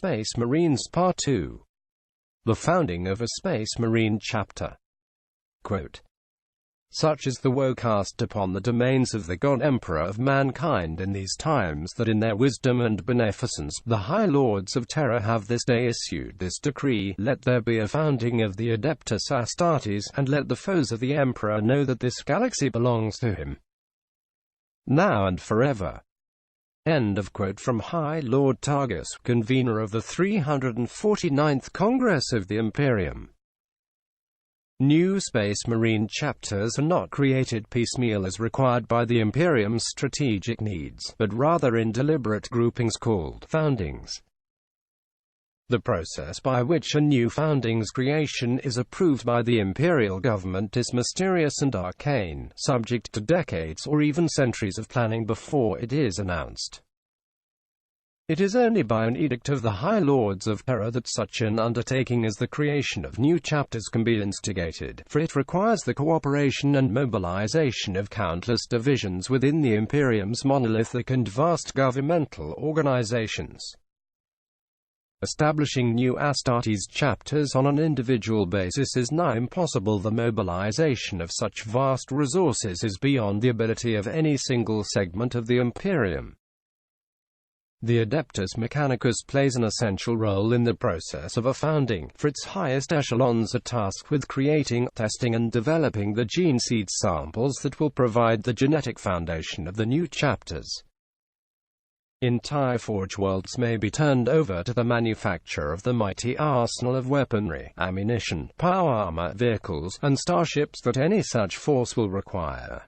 Space Marines Part 2. The founding of a Space Marine chapter. Quote, "Such is the woe cast upon the domains of the God Emperor of mankind in these times, that in their wisdom and beneficence, the High Lords of Terra have this day issued this decree: let there be a founding of the Adeptus Astartes, and let the foes of the Emperor know that this galaxy belongs to him, now and forever." End of quote from High Lord Targus, convener of the 349th Congress of the Imperium. New Space Marine chapters are not created piecemeal as required by the Imperium's strategic needs, but rather in deliberate groupings called foundings. The process by which a new founding's creation is approved by the Imperial government is mysterious and arcane, subject to decades or even centuries of planning before it is announced. It is only by an edict of the High Lords of Terra that such an undertaking as the creation of new chapters can be instigated, for it requires the cooperation and mobilization of countless divisions within the Imperium's monolithic and vast governmental organizations. Establishing new Astartes chapters on an individual basis is nigh impossible. The mobilization of such vast resources is beyond the ability of any single segment of the Imperium. The Adeptus Mechanicus plays an essential role in the process of a founding, for its highest echelons are tasked with creating, testing and developing the gene seed samples that will provide the genetic foundation of the new chapters. Entire forge worlds may be turned over to the manufacture of the mighty arsenal of weaponry, ammunition, power armor, vehicles, and starships that any such force will require.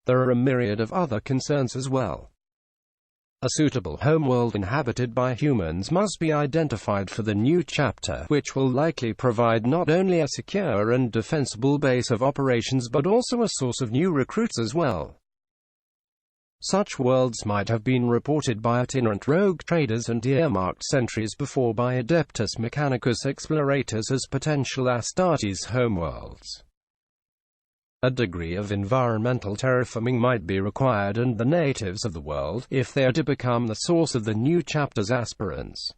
There are a myriad of other concerns as well. A suitable homeworld inhabited by humans must be identified for the new chapter, which will likely provide not only a secure and defensible base of operations but also a source of new recruits as well. Such worlds might have been reported by itinerant rogue traders and earmarked centuries before by Adeptus Mechanicus Explorators as potential Astartes homeworlds. A degree of environmental terraforming might be required, and the natives of the world, if they are to become the source of the new chapter's aspirants,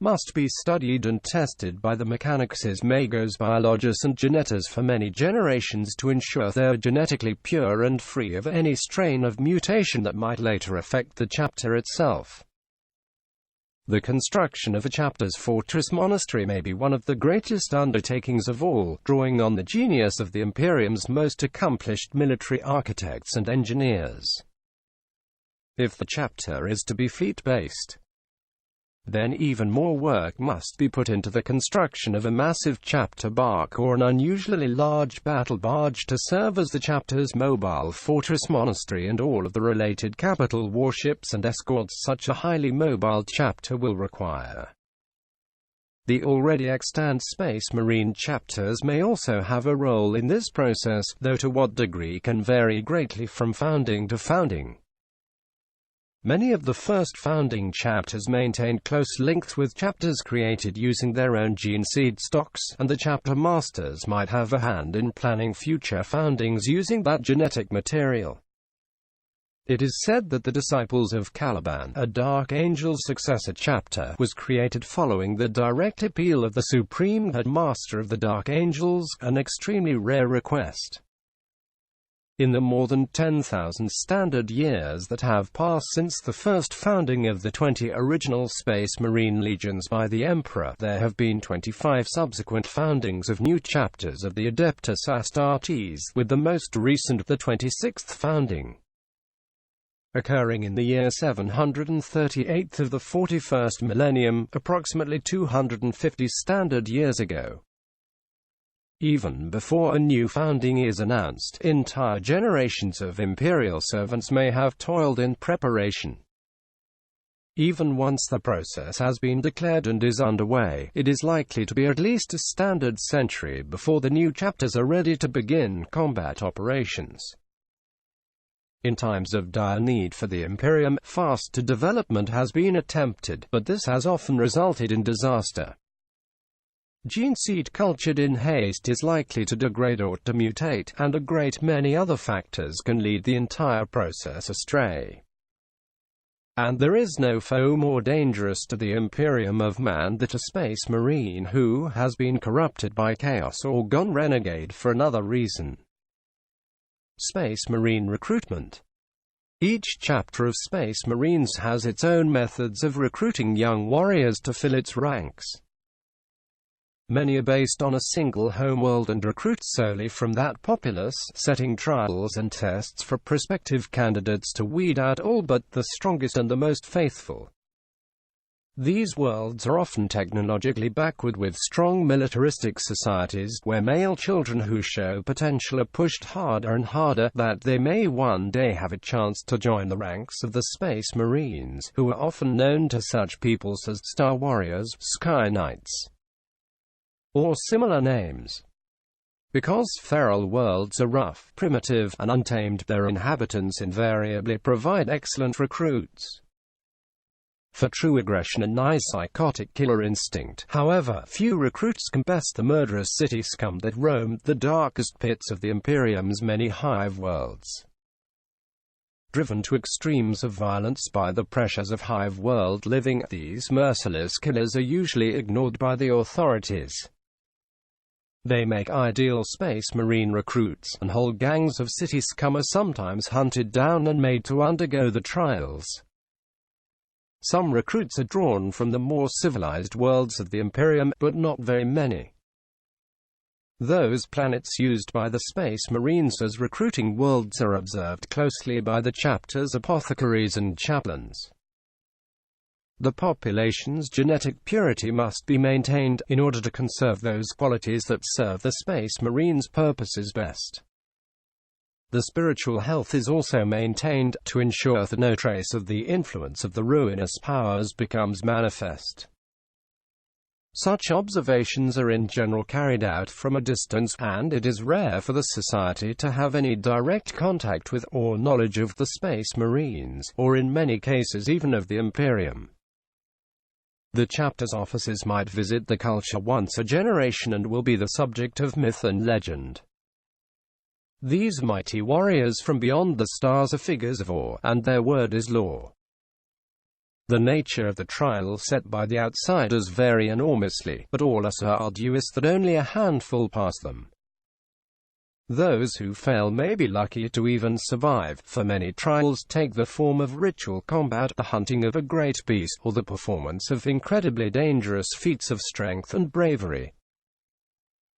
must be studied and tested by the Mechanics' magos, biologists and genetors for many generations to ensure they are genetically pure and free of any strain of mutation that might later affect the chapter itself. The construction of a chapter's fortress-monastery may be one of the greatest undertakings of all, drawing on the genius of the Imperium's most accomplished military architects and engineers. If the chapter is to be fleet-based, then even more work must be put into the construction of a massive Chapter Barque or an unusually large Battle Barge to serve as the chapter's mobile fortress-monastery and all of the related capital warships and escorts such a highly mobile chapter will require. The already extant Space Marine chapters may also have a role in this process, though to what degree can vary greatly from founding to founding. Many of the first founding chapters maintained close links with chapters created using their own gene seed stocks, and the chapter masters might have a hand in planning future foundings using that genetic material. It is said that the Disciples of Caliban, a Dark Angel's successor chapter, was created following the direct appeal of the Supreme Headmaster of the Dark Angels, an extremely rare request. In the more than 10,000 standard years that have passed since the first founding of the 20 original Space Marine legions by the Emperor, there have been 25 subsequent foundings of new chapters of the Adeptus Astartes, with the most recent, the 26th founding, occurring in the year 738 of the 41st millennium, approximately 250 standard years ago. Even before a new founding is announced, entire generations of Imperial servants may have toiled in preparation. Even once the process has been declared and is underway, it is likely to be at least a standard century before the new chapters are ready to begin combat operations. In times of dire need for the Imperium, fast development has been attempted, but this has often resulted in disaster. Gene seed cultured in haste is likely to degrade or to mutate, and a great many other factors can lead the entire process astray. And there is no foe more dangerous to the Imperium of man than a space marine who has been corrupted by chaos or gone renegade for another reason. Space Marine recruitment. Each chapter of Space Marines has its own methods of recruiting young warriors to fill its ranks. Many are based on a single homeworld and recruit solely from that populace, setting trials and tests for prospective candidates to weed out all but the strongest and the most faithful. These worlds are often technologically backward with strong militaristic societies, where male children who show potential are pushed harder and harder, that they may one day have a chance to join the ranks of the Space Marines, who are often known to such peoples as Star Warriors, Sky Knights, or similar names. Because feral worlds are rough, primitive, and untamed, their inhabitants invariably provide excellent recruits for true aggression and nigh psychotic killer instinct. However, few recruits can best the murderous city scum that roamed the darkest pits of the Imperium's many hive worlds. Driven to extremes of violence by the pressures of hive world living, these merciless killers are usually ignored by the authorities. They make ideal Space Marine recruits, and whole gangs of city scum are sometimes hunted down and made to undergo the trials. Some recruits are drawn from the more civilized worlds of the Imperium, but not very many. Those planets used by the Space Marines as recruiting worlds are observed closely by the chapters, apothecaries and chaplains. The population's genetic purity must be maintained, in order to conserve those qualities that serve the Space Marines' purposes best. The spiritual health is also maintained, to ensure that no trace of the influence of the ruinous powers becomes manifest. Such observations are in general carried out from a distance, and it is rare for the Society to have any direct contact with or knowledge of the Space Marines, or in many cases even of the Imperium. The chapter's officers might visit the culture once a generation and will be the subject of myth and legend. These mighty warriors from beyond the stars are figures of awe, and their word is law. The nature of the trial set by the outsiders vary enormously, but all are so arduous that only a handful pass them. Those who fail may be lucky to even survive, for many trials take the form of ritual combat, the hunting of a great beast, or the performance of incredibly dangerous feats of strength and bravery.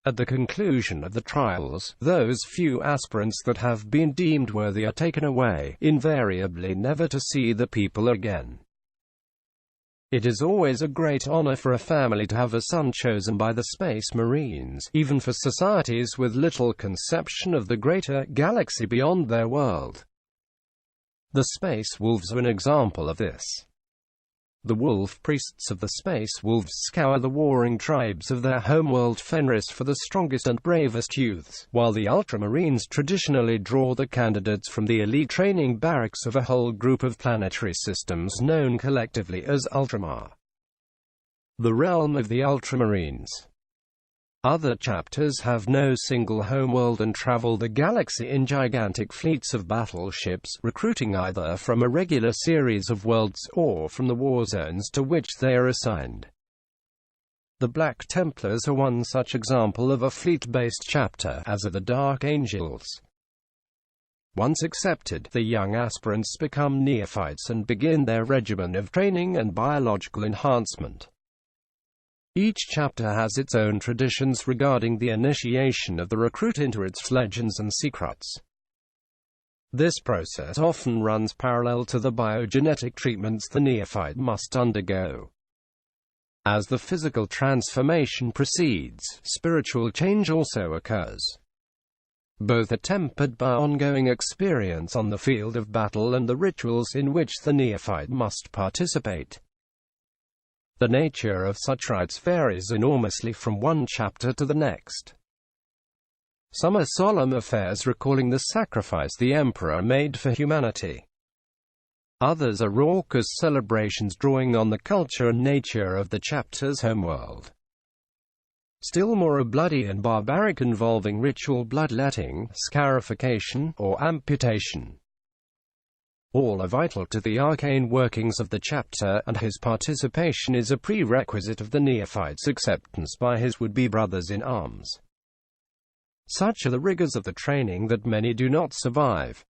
At the conclusion of the trials, those few aspirants that have been deemed worthy are taken away, invariably never to see the people again. It is always a great honor for a family to have a son chosen by the Space Marines, even for societies with little conception of the greater galaxy beyond their world. The Space Wolves are an example of this. The wolf priests of the Space Wolves scour the warring tribes of their homeworld Fenris for the strongest and bravest youths, while the Ultramarines traditionally draw the candidates from the elite training barracks of a whole group of planetary systems known collectively as Ultramar. The realm of the Ultramarines. Other chapters have no single homeworld and travel the galaxy in gigantic fleets of battleships, recruiting either from a regular series of worlds or from the war zones to which they are assigned. The Black Templars are one such example of a fleet-based chapter, as are the Dark Angels. Once accepted, the young aspirants become neophytes and begin their regimen of training and biological enhancement. Each chapter has its own traditions regarding the initiation of the recruit into its legends and secrets. This process often runs parallel to the biogenetic treatments the neophyte must undergo. As the physical transformation proceeds, spiritual change also occurs. Both are tempered by ongoing experience on the field of battle and the rituals in which the neophyte must participate. The nature of such rites varies enormously from one chapter to the next. Some are solemn affairs recalling the sacrifice the Emperor made for humanity. Others are raucous celebrations drawing on the culture and nature of the chapter's homeworld. Still more are bloody and barbaric, involving ritual bloodletting, scarification, or amputation. All are vital to the arcane workings of the chapter, and his participation is a prerequisite of the neophyte's acceptance by his would-be brothers in arms. Such are the rigors of the training that many do not survive.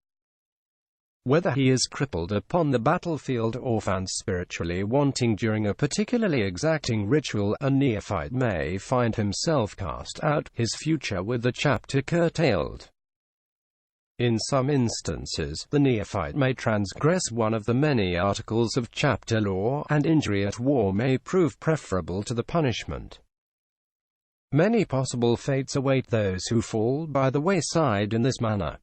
Whether he is crippled upon the battlefield or found spiritually wanting during a particularly exacting ritual, a neophyte may find himself cast out, his future with the chapter curtailed. In some instances, the neophyte may transgress one of the many articles of chapter law, and injury at war may prove preferable to the punishment. Many possible fates await those who fall by the wayside in this manner.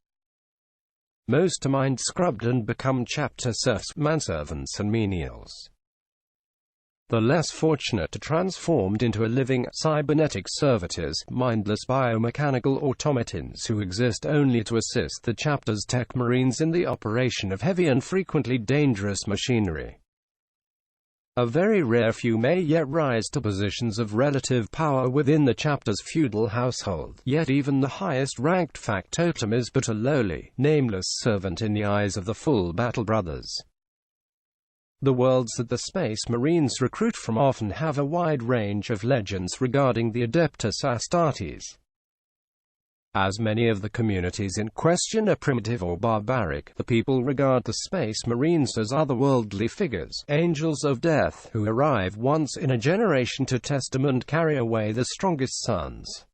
Most are mind-scrubbed and become chapter serfs, manservants and menials. The less fortunate are transformed into a living, cybernetic servitors, mindless biomechanical automatons who exist only to assist the chapter's tech marines in the operation of heavy and frequently dangerous machinery. A very rare few may yet rise to positions of relative power within the chapter's feudal household, yet even the highest-ranked factotum is but a lowly, nameless servant in the eyes of the full battle brothers. The worlds that the Space Marines recruit from often have a wide range of legends regarding the Adeptus Astartes. As many of the communities in question are primitive or barbaric, the people regard the Space Marines as otherworldly figures, angels of death, who arrive once in a generation to test and carry away the strongest sons.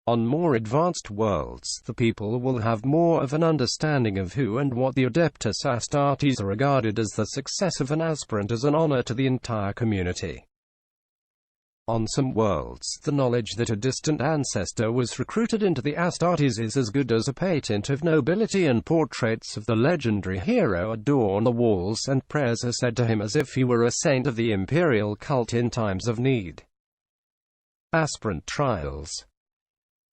On more advanced worlds, the people will have more of an understanding of who and what the Adeptus Astartes are, regarded as the success of an aspirant as an honor to the entire community. On some worlds, the knowledge that a distant ancestor was recruited into the Astartes is as good as a patent of nobility, and portraits of the legendary hero adorn the walls, and prayers are said to him as if he were a saint of the Imperial cult in times of need. Aspirant trials.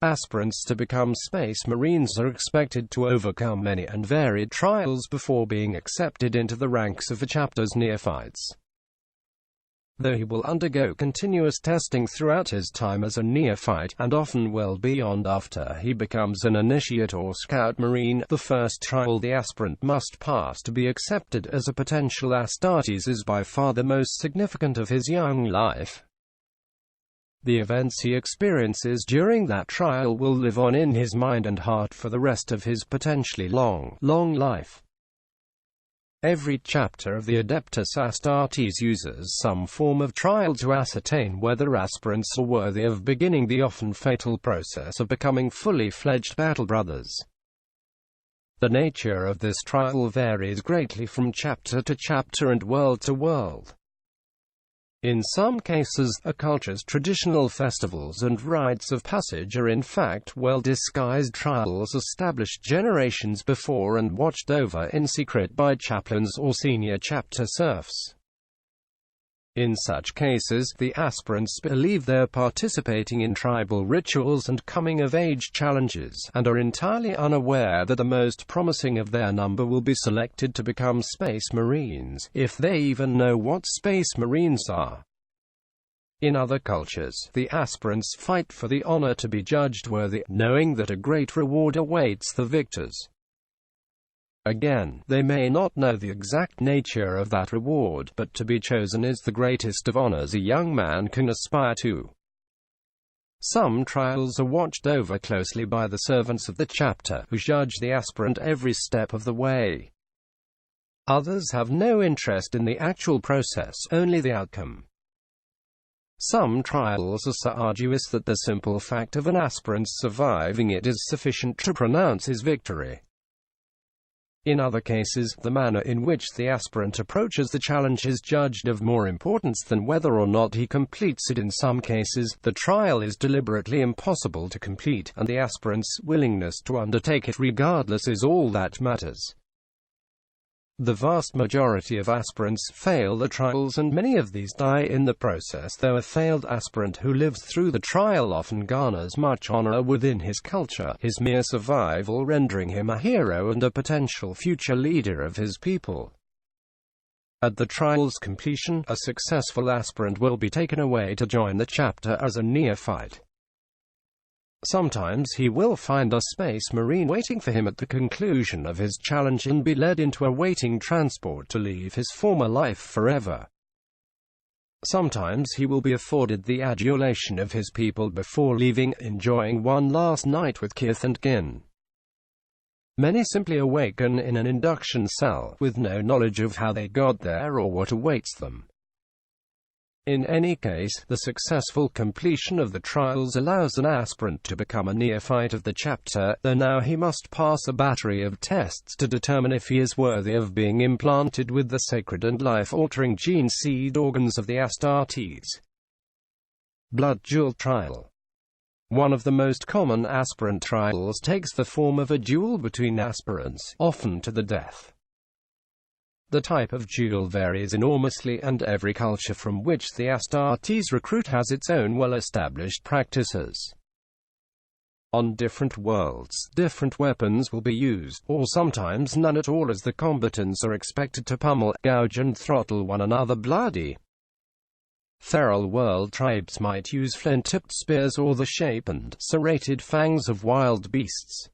Aspirants to become Space Marines are expected to overcome many and varied trials before being accepted into the ranks of the chapter's neophytes. Though he will undergo continuous testing throughout his time as a neophyte, and often well beyond after he becomes an initiate or scout marine, the first trial the aspirant must pass to be accepted as a potential Astartes is by far the most significant of his young life. The events he experiences during that trial will live on in his mind and heart for the rest of his potentially long life. Every chapter of the Adeptus Astartes uses some form of trial to ascertain whether aspirants are worthy of beginning the often fatal process of becoming fully fledged battle brothers. The nature of this trial varies greatly from chapter to chapter and world to world. In some cases, a culture's traditional festivals and rites of passage are in fact well-disguised trials established generations before and watched over in secret by chaplains or senior chapter serfs. In such cases, the aspirants believe they're participating in tribal rituals and coming-of-age challenges, and are entirely unaware that the most promising of their number will be selected to become Space Marines, if they even know what Space Marines are. In other cultures, the aspirants fight for the honor to be judged worthy, knowing that a great reward awaits the victors. Again, they may not know the exact nature of that reward, but to be chosen is the greatest of honors a young man can aspire to. Some trials are watched over closely by the servants of the chapter, who judge the aspirant every step of the way. Others have no interest in the actual process, only the outcome. Some trials are so arduous that the simple fact of an aspirant surviving it is sufficient to pronounce his victory. In other cases, the manner in which the aspirant approaches the challenge is judged of more importance than whether or not he completes it. In some cases, the trial is deliberately impossible to complete, and the aspirant's willingness to undertake it regardless is all that matters. The vast majority of aspirants fail the trials, and many of these die in the process, though a failed aspirant who lives through the trial often garners much honor within his culture, his mere survival rendering him a hero and a potential future leader of his people. At the trial's completion, a successful aspirant will be taken away to join the chapter as a neophyte. Sometimes he will find a space marine waiting for him at the conclusion of his challenge and be led into a waiting transport to leave his former life forever. Sometimes he will be afforded the adulation of his people before leaving, enjoying one last night with kith and kin. Many simply awaken in an induction cell, with no knowledge of how they got there or what awaits them. In any case, the successful completion of the trials allows an aspirant to become a neophyte of the chapter, though now he must pass a battery of tests to determine if he is worthy of being implanted with the sacred and life-altering gene seed organs of the Astartes. Blood Duel Trial. One of the most common aspirant trials takes the form of a duel between aspirants, often to the death. The type of duel varies enormously, and every culture from which the Astartes recruit has its own well-established practices. On different worlds, different weapons will be used, or sometimes none at all, as the combatants are expected to pummel, gouge and throttle one another bloody. Feral world tribes might use flint-tipped spears or the shape and serrated fangs of wild beasts.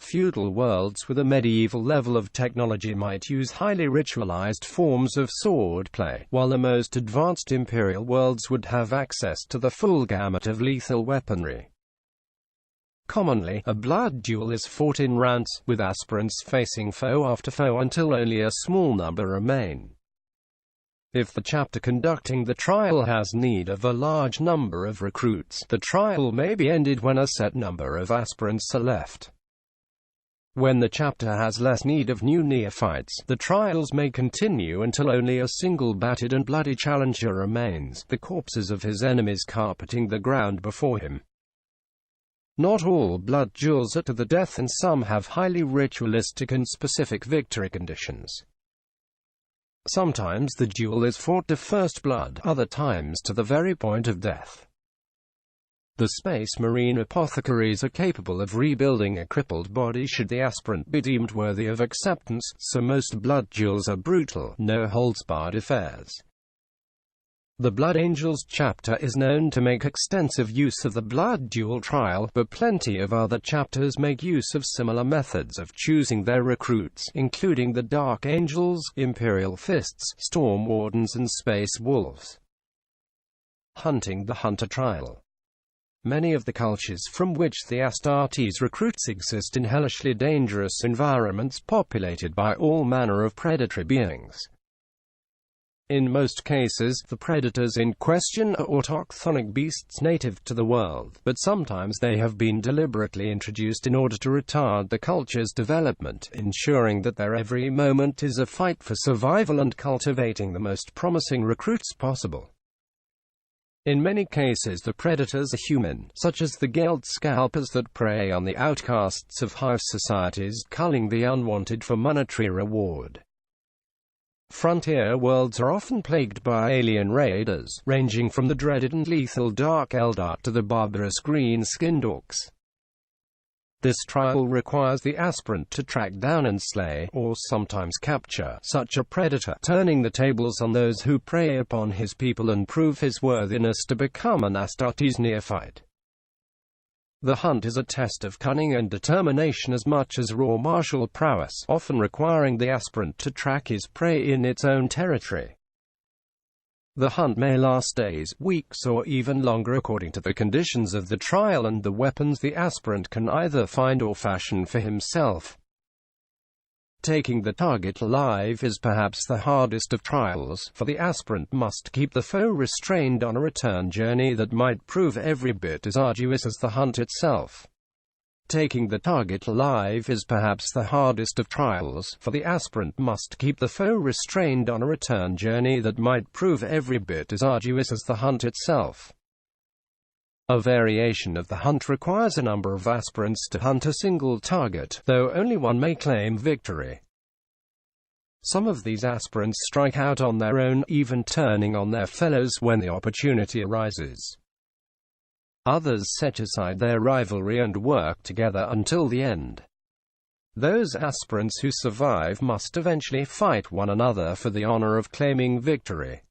Feudal worlds with a medieval level of technology might use highly ritualized forms of swordplay, while the most advanced Imperial worlds would have access to the full gamut of lethal weaponry. Commonly, a blood duel is fought in rounds, with aspirants facing foe after foe until only a small number remain. If the chapter conducting the trial has need of a large number of recruits, the trial may be ended when a set number of aspirants are left. When the chapter has less need of new neophytes, the trials may continue until only a single battered and bloody challenger remains, the corpses of his enemies carpeting the ground before him. Not all blood duels are to the death, and some have highly ritualistic and specific victory conditions. Sometimes the duel is fought to first blood, other times to the very point of death. The Space Marine apothecaries are capable of rebuilding a crippled body should the aspirant be deemed worthy of acceptance, so most blood duels are brutal, no-holds-barred affairs. The Blood Angels chapter is known to make extensive use of the blood duel trial, but plenty of other chapters make use of similar methods of choosing their recruits, including the Dark Angels, Imperial Fists, Storm Wardens and Space Wolves. Hunting the Hunter trial. Many of the cultures from which the Astartes recruits exist in hellishly dangerous environments populated by all manner of predatory beings. In most cases, the predators in question are autochthonic beasts native to the world, but sometimes they have been deliberately introduced in order to retard the culture's development, ensuring that their every moment is a fight for survival and cultivating the most promising recruits possible. In many cases the predators are human, such as the geld scalpers that prey on the outcasts of high societies, culling the unwanted for monetary reward. Frontier worlds are often plagued by alien raiders, ranging from the dreaded and lethal Dark Eldar to the barbarous green-skinned orcs. This trial requires the aspirant to track down and slay, or sometimes capture, such a predator, turning the tables on those who prey upon his people and prove his worthiness to become an Astartes neophyte. The hunt is a test of cunning and determination as much as raw martial prowess, often requiring the aspirant to track his prey in its own territory. The hunt may last days, weeks or even longer according to the conditions of the trial and the weapons the aspirant can either find or fashion for himself. Taking the target alive is perhaps the hardest of trials, for the aspirant must keep the foe restrained on a return journey that might prove every bit as arduous as the hunt itself. Taking the target alive is perhaps the hardest of trials, for the aspirant must keep the foe restrained on a return journey that might prove every bit as arduous as the hunt itself. A variation of the hunt requires a number of aspirants to hunt a single target, though only one may claim victory. Some of these aspirants strike out on their own, even turning on their fellows when the opportunity arises. Others set aside their rivalry and work together until the end. Those aspirants who survive must eventually fight one another for the honor of claiming victory.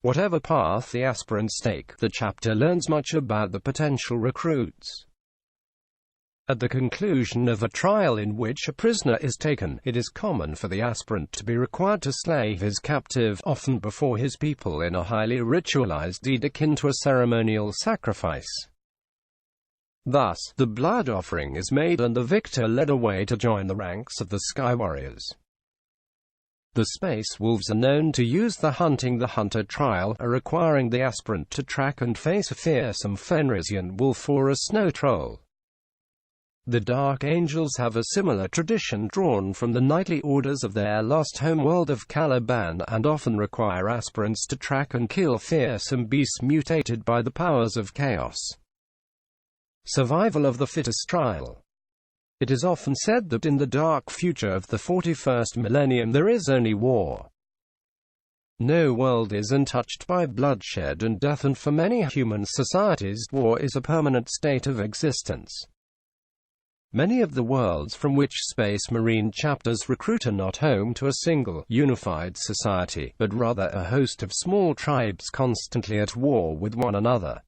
Whatever path the aspirants take, the chapter learns much about the potential recruits. At the conclusion of a trial in which a prisoner is taken, it is common for the aspirant to be required to slay his captive, often before his people in a highly ritualized deed akin to a ceremonial sacrifice. Thus, the blood offering is made and the victor led away to join the ranks of the Sky Warriors. The Space Wolves are known to use the Hunting the Hunter trial, requiring the aspirant to track and face a fearsome Fenrisian wolf or a snow troll. The Dark Angels have a similar tradition drawn from the knightly orders of their lost homeworld of Caliban, and often require aspirants to track and kill fearsome beasts mutated by the powers of chaos. Survival of the fittest trial. It is often said that in the dark future of the 41st millennium there is only war. No world is untouched by bloodshed and death, and for many human societies, war is a permanent state of existence. Many of the worlds from which Space Marine chapters recruit are not home to a single, unified society, but rather a host of small tribes constantly at war with one another.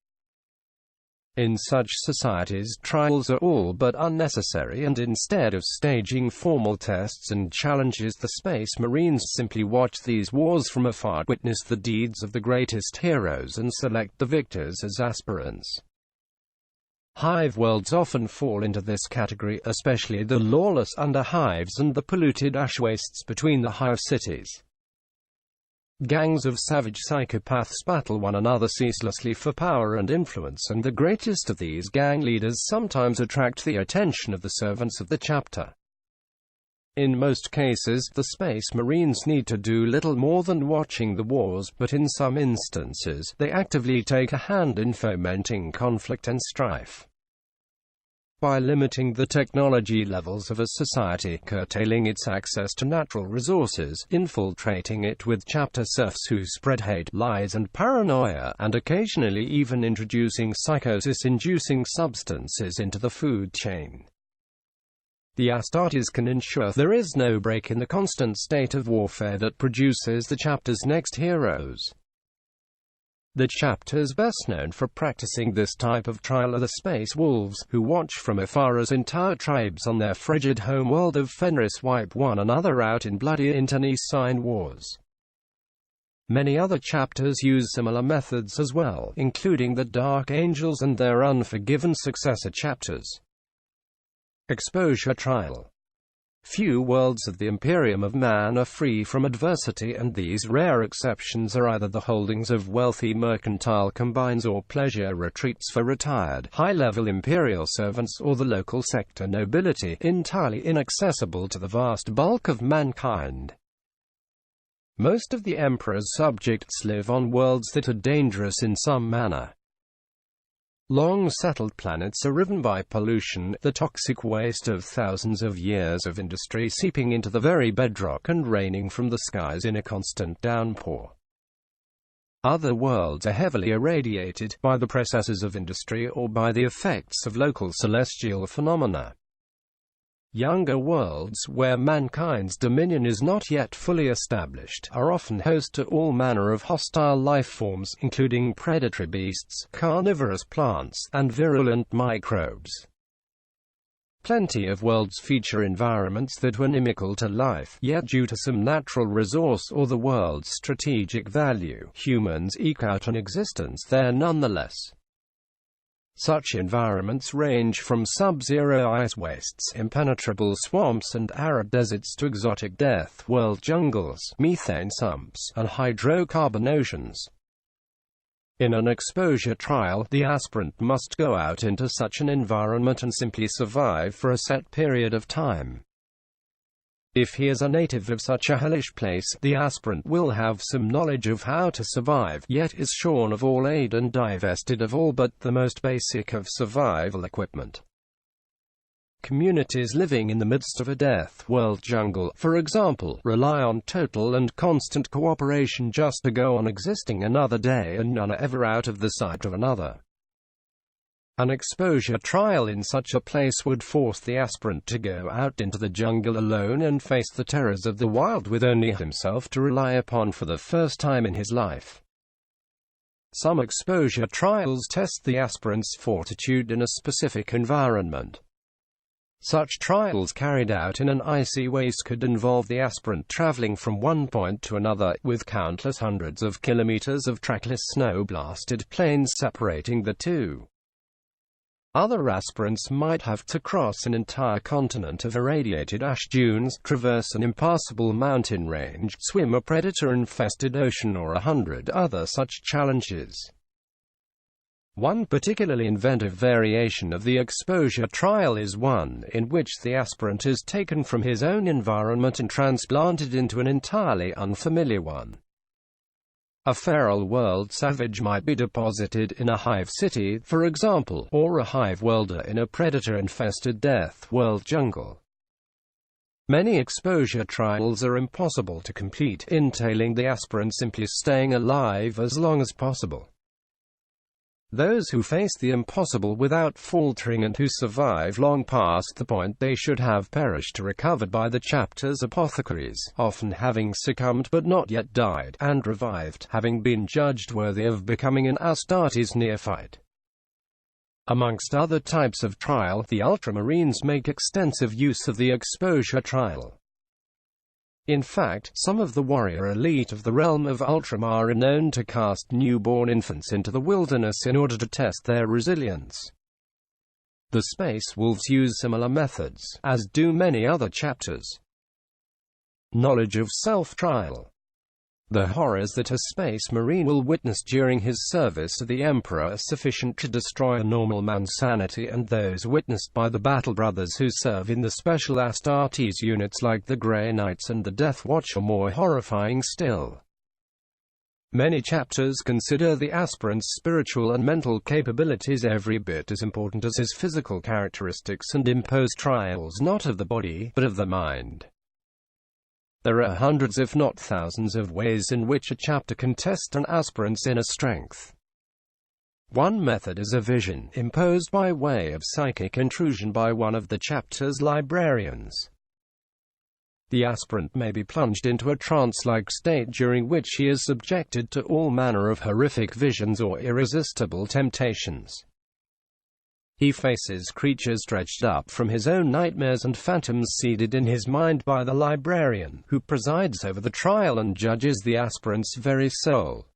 In such societies, trials are all but unnecessary, and instead of staging formal tests and challenges, the Space Marines simply watch these wars from afar, witness the deeds of the greatest heroes, and select the victors as aspirants. Hive worlds often fall into this category, especially the lawless underhives and the polluted ash wastes between the hive cities. Gangs of savage psychopaths battle one another ceaselessly for power and influence, and the greatest of these gang leaders sometimes attract the attention of the servants of the chapter. In most cases, the Space Marines need to do little more than watching the wars, but in some instances, they actively take a hand in fomenting conflict and strife. By limiting the technology levels of a society, curtailing its access to natural resources, infiltrating it with chapter serfs who spread hate, lies and paranoia, and occasionally even introducing psychosis-inducing substances into the food chain, the Astartes can ensure there is no break in the constant state of warfare that produces the chapter's next heroes. The chapters best known for practicing this type of trial are the Space Wolves, who watch from afar as entire tribes on their frigid homeworld of Fenris wipe one another out in bloody internecine wars. Many other chapters use similar methods as well, including the Dark Angels and their unforgiven successor chapters. Exposure trial. Few worlds of the Imperium of Man are free from adversity, and these rare exceptions are either the holdings of wealthy mercantile combines or pleasure retreats for retired, high-level Imperial servants, or the local sector nobility, entirely inaccessible to the vast bulk of mankind. Most of the Emperor's subjects live on worlds that are dangerous in some manner. Long-settled planets are riven by pollution, the toxic waste of thousands of years of industry seeping into the very bedrock and raining from the skies in a constant downpour. Other worlds are heavily irradiated, by the processes of industry or by the effects of local celestial phenomena. Younger worlds, where mankind's dominion is not yet fully established, are often host to all manner of hostile life forms, including predatory beasts, carnivorous plants, and virulent microbes. Plenty of worlds feature environments that were inimical to life, yet due to some natural resource or the world's strategic value, humans eke out an existence there nonetheless. Such environments range from sub-zero ice wastes, impenetrable swamps and arid deserts to exotic death world jungles, methane sumps, and hydrocarbon oceans. In an exposure trial, the aspirant must go out into such an environment and simply survive for a set period of time. If he is a native of such a hellish place, the aspirant will have some knowledge of how to survive, yet is shorn of all aid and divested of all but the most basic of survival equipment. Communities living in the midst of a death world jungle, for example, rely on total and constant cooperation just to go on existing another day, and none are ever out of the sight of another. An exposure trial in such a place would force the aspirant to go out into the jungle alone and face the terrors of the wild with only himself to rely upon for the first time in his life. Some exposure trials test the aspirant's fortitude in a specific environment. Such trials carried out in an icy waste could involve the aspirant traveling from one point to another, with countless hundreds of kilometers of trackless snow-blasted plains separating the two. Other aspirants might have to cross an entire continent of irradiated ash dunes, traverse an impassable mountain range, swim a predator-infested ocean, or 100 other such challenges. One particularly inventive variation of the exposure trial is one in which the aspirant is taken from his own environment and transplanted into an entirely unfamiliar one. A feral world savage might be deposited in a hive city, for example, or a hive worlder in a predator-infested death world jungle. Many exposure trials are impossible to complete, entailing the aspirant simply staying alive as long as possible. Those who face the impossible without faltering and who survive long past the point they should have perished are recovered by the chapter's apothecaries, often having succumbed but not yet died, and revived, having been judged worthy of becoming an Astartes neophyte. Amongst other types of trial, the ultramarines make extensive use of the exposure trial. In fact, some of the warrior elite of the realm of Ultramar are known to cast newborn infants into the wilderness in order to test their resilience. The Space Wolves use similar methods, as do many other chapters. Knowledge of self-trial. The horrors that a space marine will witness during his service to the Emperor are sufficient to destroy a normal man's sanity, and those witnessed by the Battle Brothers who serve in the special Astartes units like the Grey Knights and the Death Watch are more horrifying still. Many chapters consider the aspirant's spiritual and mental capabilities every bit as important as his physical characteristics and impose trials not of the body, but of the mind. There are hundreds if not thousands of ways in which a chapter can test an aspirant's inner strength. One method is a vision, imposed by way of psychic intrusion by one of the chapter's librarians. The aspirant may be plunged into a trance-like state during which he is subjected to all manner of horrific visions or irresistible temptations. He faces creatures dredged up from his own nightmares and phantoms seeded in his mind by the librarian, who presides over the trial and judges the aspirant's very soul.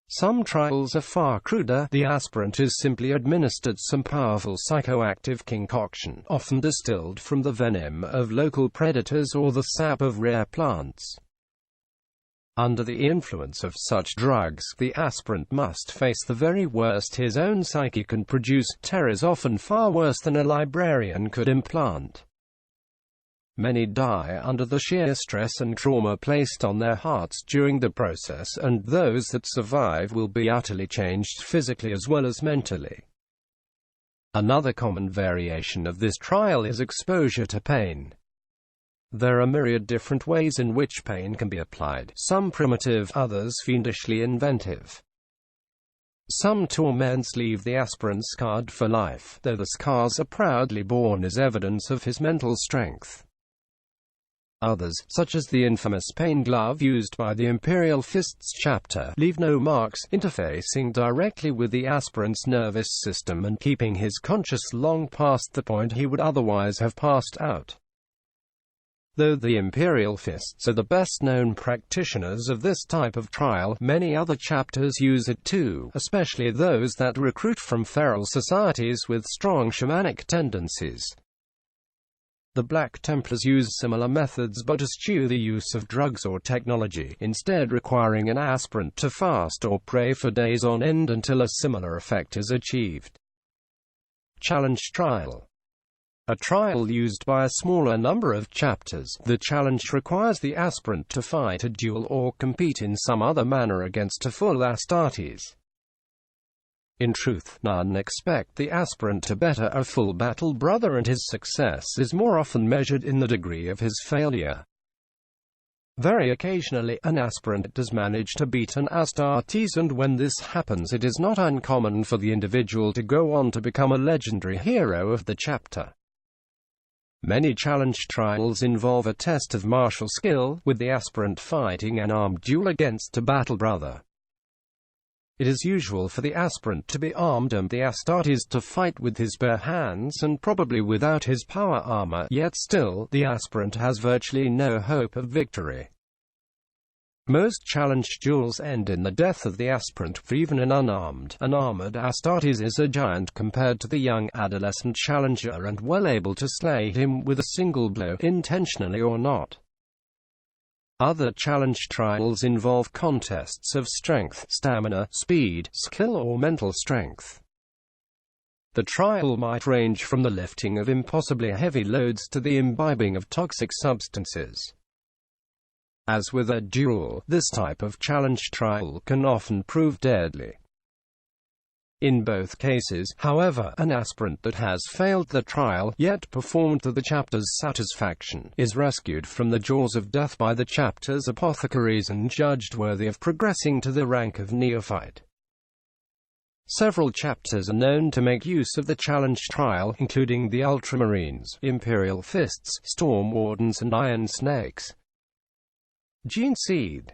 Some trials are far cruder. The aspirant is simply administered some powerful psychoactive concoction, often distilled from the venom of local predators or the sap of rare plants. Under the influence of such drugs, the aspirant must face the very worst his own psyche can produce, terrors often far worse than a librarian could implant. Many die under the sheer stress and trauma placed on their hearts during the process, and those that survive will be utterly changed physically as well as mentally. Another common variation of this trial is exposure to pain. There are myriad different ways in which pain can be applied, some primitive, others fiendishly inventive. Some torments leave the aspirant scarred for life, though the scars are proudly borne as evidence of his mental strength. Others, such as the infamous pain glove used by the Imperial Fists chapter, leave no marks, interfacing directly with the aspirant's nervous system and keeping his conscious long past the point he would otherwise have passed out. Though the Imperial Fists are the best-known practitioners of this type of trial, many other chapters use it too, especially those that recruit from feral societies with strong shamanic tendencies. The Black Templars use similar methods but eschew the use of drugs or technology, instead requiring an aspirant to fast or pray for days on end until a similar effect is achieved. Challenge trial. A trial used by a smaller number of chapters. The challenge requires the aspirant to fight a duel or compete in some other manner against a full Astartes. In truth, none expect the aspirant to better a full battle brother, and his success is more often measured in the degree of his failure. Very occasionally, an aspirant does manage to beat an Astartes, and when this happens it is not uncommon for the individual to go on to become a legendary hero of the chapter. Many challenge trials involve a test of martial skill, with the aspirant fighting an armed duel against a battle brother. It is usual for the aspirant to be armed and the Astartes to fight with his bare hands and probably without his power armor, yet still, the aspirant has virtually no hope of victory. Most challenge duels end in the death of the aspirant, for even an unarmed, unarmored Astartes is a giant compared to the young adolescent challenger and well able to slay him with a single blow, intentionally or not. Other challenge trials involve contests of strength, stamina, speed, skill or mental strength. The trial might range from the lifting of impossibly heavy loads to the imbibing of toxic substances. As with a duel, this type of challenge trial can often prove deadly. In both cases, however, an aspirant that has failed the trial, yet performed to the chapter's satisfaction, is rescued from the jaws of death by the chapter's apothecaries and judged worthy of progressing to the rank of neophyte. Several chapters are known to make use of the challenge trial, including the Ultramarines, Imperial Fists, Storm Wardens and Iron Snakes. Gene Seed.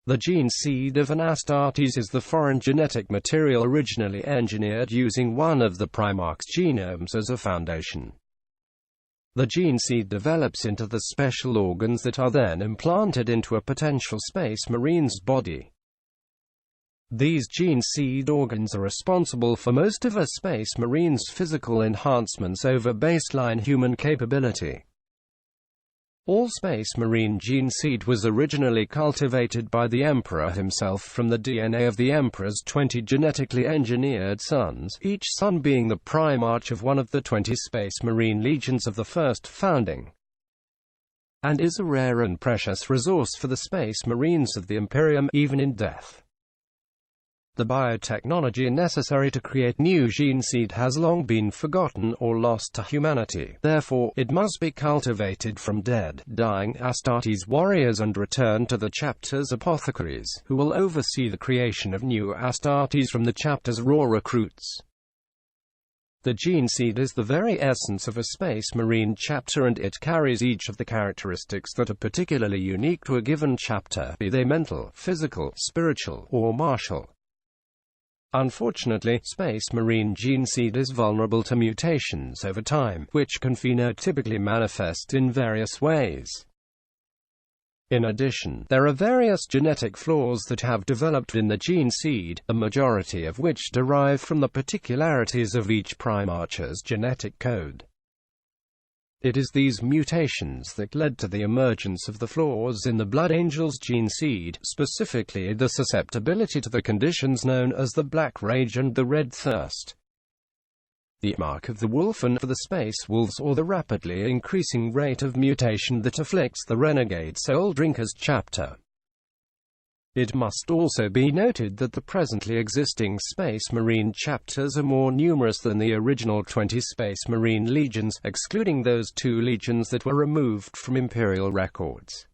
The gene seed of an Astartes is the foreign genetic material originally engineered using one of the Primarch's genomes as a foundation. The gene seed develops into the special organs that are then implanted into a potential Space Marine's body. These gene seed organs are responsible for most of a Space Marine's physical enhancements over baseline human capability. All Space Marine gene seed was originally cultivated by the Emperor himself from the DNA of the Emperor's 20 genetically engineered sons, each son being the Primarch of one of the 20 Space Marine legions of the first founding, and is a rare and precious resource for the Space Marines of the Imperium, even in death. The biotechnology necessary to create new gene seed has long been forgotten or lost to humanity. Therefore, it must be cultivated from dead, dying Astartes warriors and returned to the chapter's apothecaries, who will oversee the creation of new Astartes from the chapter's raw recruits. The gene seed is the very essence of a Space Marine chapter, and it carries each of the characteristics that are particularly unique to a given chapter, be they mental, physical, spiritual, or martial. Unfortunately, Space Marine gene seed is vulnerable to mutations over time, which can phenotypically manifest in various ways. In addition, there are various genetic flaws that have developed in the gene seed, a majority of which derive from the particularities of each Primarch's genetic code. It is these mutations that led to the emergence of the flaws in the Blood Angel's gene seed, specifically the susceptibility to the conditions known as the Black Rage and the Red Thirst, the mark of the wolf, and for the Space Wolves, or the rapidly increasing rate of mutation that afflicts the Renegade Soul Drinkers chapter. It must also be noted that the presently existing Space Marine chapters are more numerous than the original 20 Space Marine legions, excluding those 2 legions that were removed from Imperial records.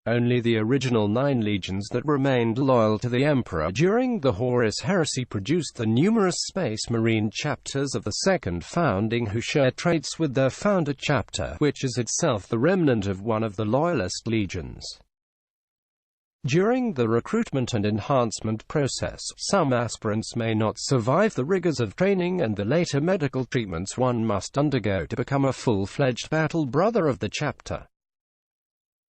Only the original 9 legions that remained loyal to the Emperor during the Horus Heresy produced the numerous Space Marine chapters of the Second Founding who share traits with their founder chapter, which is itself the remnant of one of the Loyalist legions. During the recruitment and enhancement process, some aspirants may not survive the rigors of training and the later medical treatments one must undergo to become a full-fledged battle brother of the chapter.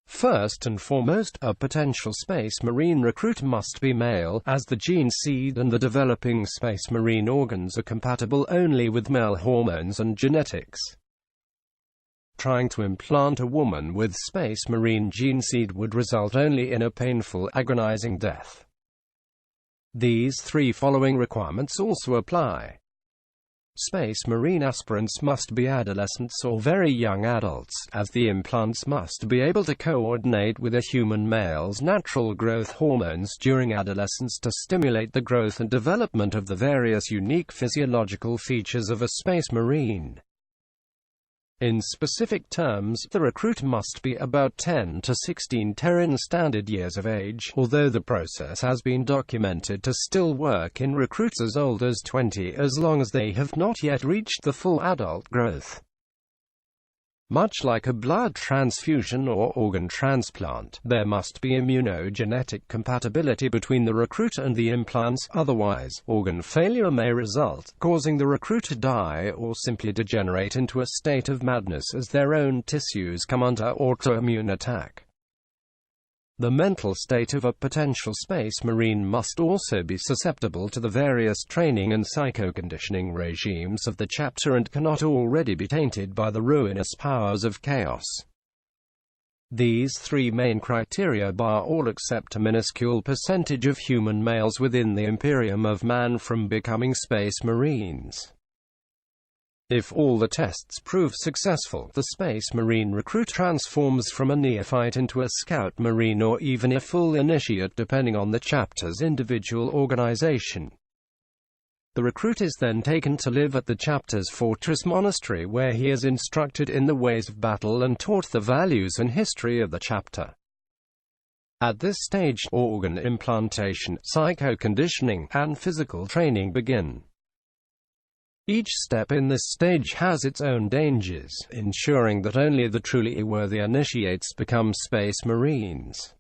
First and foremost, a potential Space Marine recruit must be male, as the gene seed and the developing Space Marine organs are compatible only with male hormones and genetics. Trying to implant a woman with Space Marine gene seed would result only in a painful, agonizing death. These 3 following requirements also apply. Space Marine aspirants must be adolescents or very young adults, as the implants must be able to coordinate with a human male's natural growth hormones during adolescence to stimulate the growth and development of the various unique physiological features of a Space Marine. In specific terms, the recruit must be about 10 to 16 Terran standard years of age, although the process has been documented to still work in recruits as old as 20 as long as they have not yet reached the full adult growth. Much like a blood transfusion or organ transplant, there must be immunogenetic compatibility between the recruit and the implants, otherwise, organ failure may result, causing the recruit to die or simply degenerate into a state of madness as their own tissues come under autoimmune attack. The mental state of a potential Space Marine must also be susceptible to the various training and psycho-conditioning regimes of the chapter and cannot already be tainted by the ruinous powers of chaos. These three main criteria bar all except a minuscule percentage of human males within the Imperium of man from becoming Space Marines. If all the tests prove successful, the Space Marine recruit transforms from a neophyte into a Scout Marine or even a full initiate depending on the chapter's individual organization. The recruit is then taken to live at the chapter's fortress-monastery where he is instructed in the ways of battle and taught the values and history of the chapter. At this stage, organ implantation, psycho-conditioning, and physical training begin. Each step in this stage has its own dangers, ensuring that only the truly worthy initiates become Space Marines.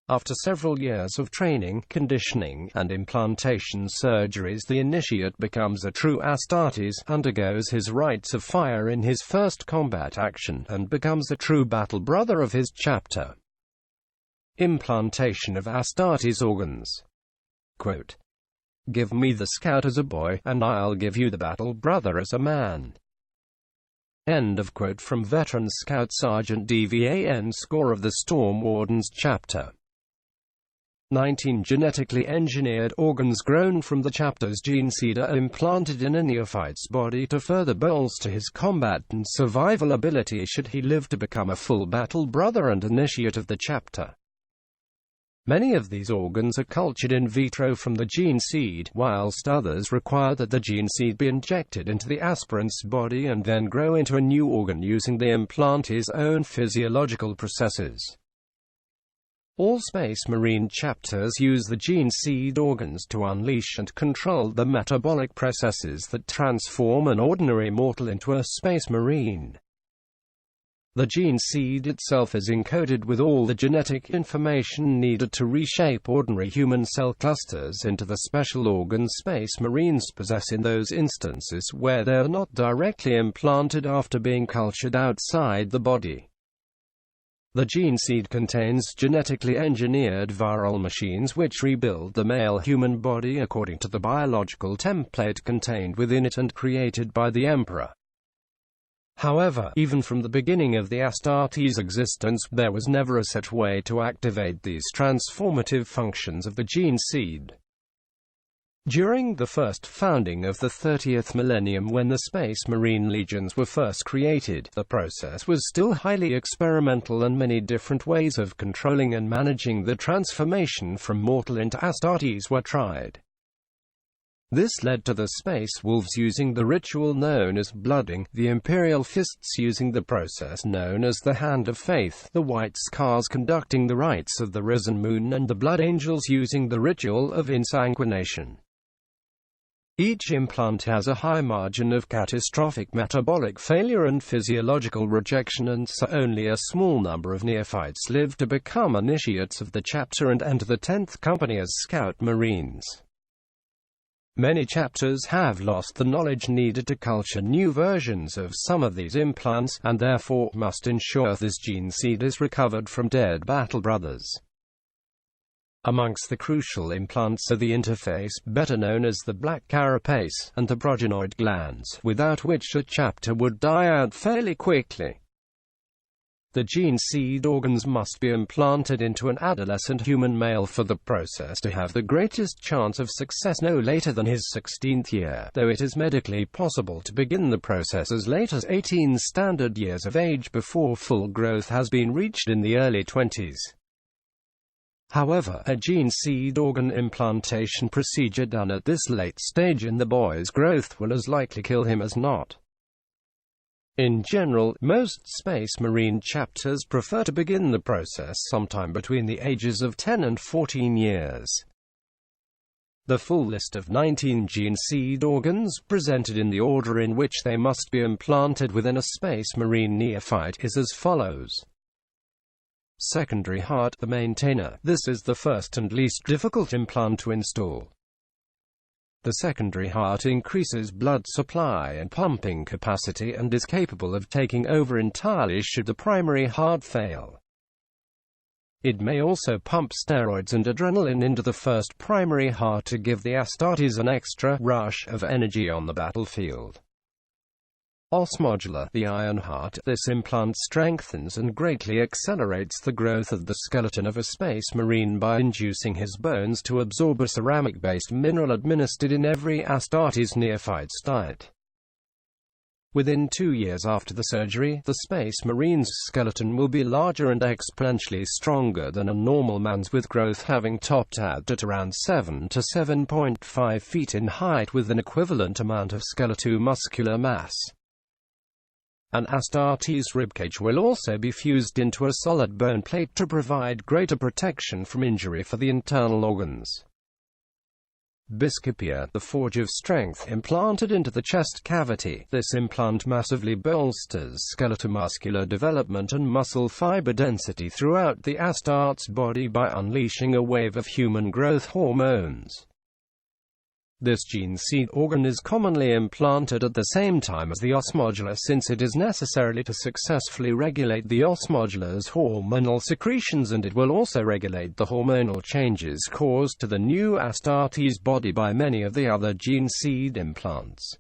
After several years of training, conditioning, and implantation surgeries, the initiate becomes a true Astartes, undergoes his rites of fire in his first combat action, and becomes a true battle brother of his chapter. Implantation of Astartes organs. Quote, "Give me the scout as a boy, and I'll give you the battle brother as a man." End of quote from veteran Scout Sergeant DVAN score of the Storm Warden's chapter. 19 genetically engineered organs grown from the chapter's gene seed are implanted in a neophyte's body to further bolster his combat and survival ability should he live to become a full battle brother and initiate of the chapter. Many of these organs are cultured in vitro from the gene seed, whilst others require that the gene seed be injected into the aspirant's body and then grow into a new organ using the implantee's own physiological processes. All Space Marine chapters use the gene seed organs to unleash and control the metabolic processes that transform an ordinary mortal into a Space Marine. The gene seed itself is encoded with all the genetic information needed to reshape ordinary human cell clusters into the special organs Space Marines possess in those instances where they are not directly implanted after being cultured outside the body. The gene seed contains genetically engineered viral machines which rebuild the male human body according to the biological template contained within it and created by the Emperor. However, even from the beginning of the Astartes' existence, there was never a set way to activate these transformative functions of the gene seed. During the first founding of the 30th millennium, when the Space Marine legions were first created, the process was still highly experimental and many different ways of controlling and managing the transformation from mortal into Astartes were tried. This led to the Space Wolves using the ritual known as blooding, the Imperial Fists using the process known as the Hand of Faith, the White Scars conducting the rites of the Risen Moon, and the Blood Angels using the ritual of insanguination. Each implant has a high margin of catastrophic metabolic failure and physiological rejection, and so only a small number of neophytes live to become initiates of the chapter and enter the 10th Company as Scout Marines. Many chapters have lost the knowledge needed to culture new versions of some of these implants, and therefore must ensure this gene seed is recovered from dead battle brothers. Amongst the crucial implants are the interface, better known as the black carapace, and the progenoid glands, without which a chapter would die out fairly quickly. The gene seed organs must be implanted into an adolescent human male for the process to have the greatest chance of success no later than his 16th year, though it is medically possible to begin the process as late as 18 standard years of age before full growth has been reached in the early 20s. However, a gene seed organ implantation procedure done at this late stage in the boy's growth will as likely kill him as not. In general, most Space Marine chapters prefer to begin the process sometime between the ages of 10 and 14 years. The full list of 19 gene seed organs, presented in the order in which they must be implanted within a Space Marine neophyte, is as follows. Secondary heart, the maintainer. This is the first and least difficult implant to install. The secondary heart increases blood supply and pumping capacity and is capable of taking over entirely should the primary heart fail. It may also pump steroids and adrenaline into the first primary heart to give the Astartes an extra rush of energy on the battlefield. Os modular, the iron heart. This implant strengthens and greatly accelerates the growth of the skeleton of a Space Marine by inducing his bones to absorb a ceramic-based mineral administered in every Astartes neophyte's diet. Within 2 years after the surgery, the Space Marine's skeleton will be larger and exponentially stronger than a normal man's, with growth having topped out at around 7 to 7.5 feet in height with an equivalent amount of skeletal-muscular mass. An Astartes ribcage will also be fused into a solid bone plate to provide greater protection from injury for the internal organs. Biscopia, the forge of strength, implanted into the chest cavity. This implant massively bolsters skeletal-muscular development and muscle fiber density throughout the Astartes body by unleashing a wave of human growth hormones. This gene seed organ is commonly implanted at the same time as the os modular, since it is necessary to successfully regulate the os modular's hormonal secretions, and it will also regulate the hormonal changes caused to the new Astartes body by many of the other gene seed implants.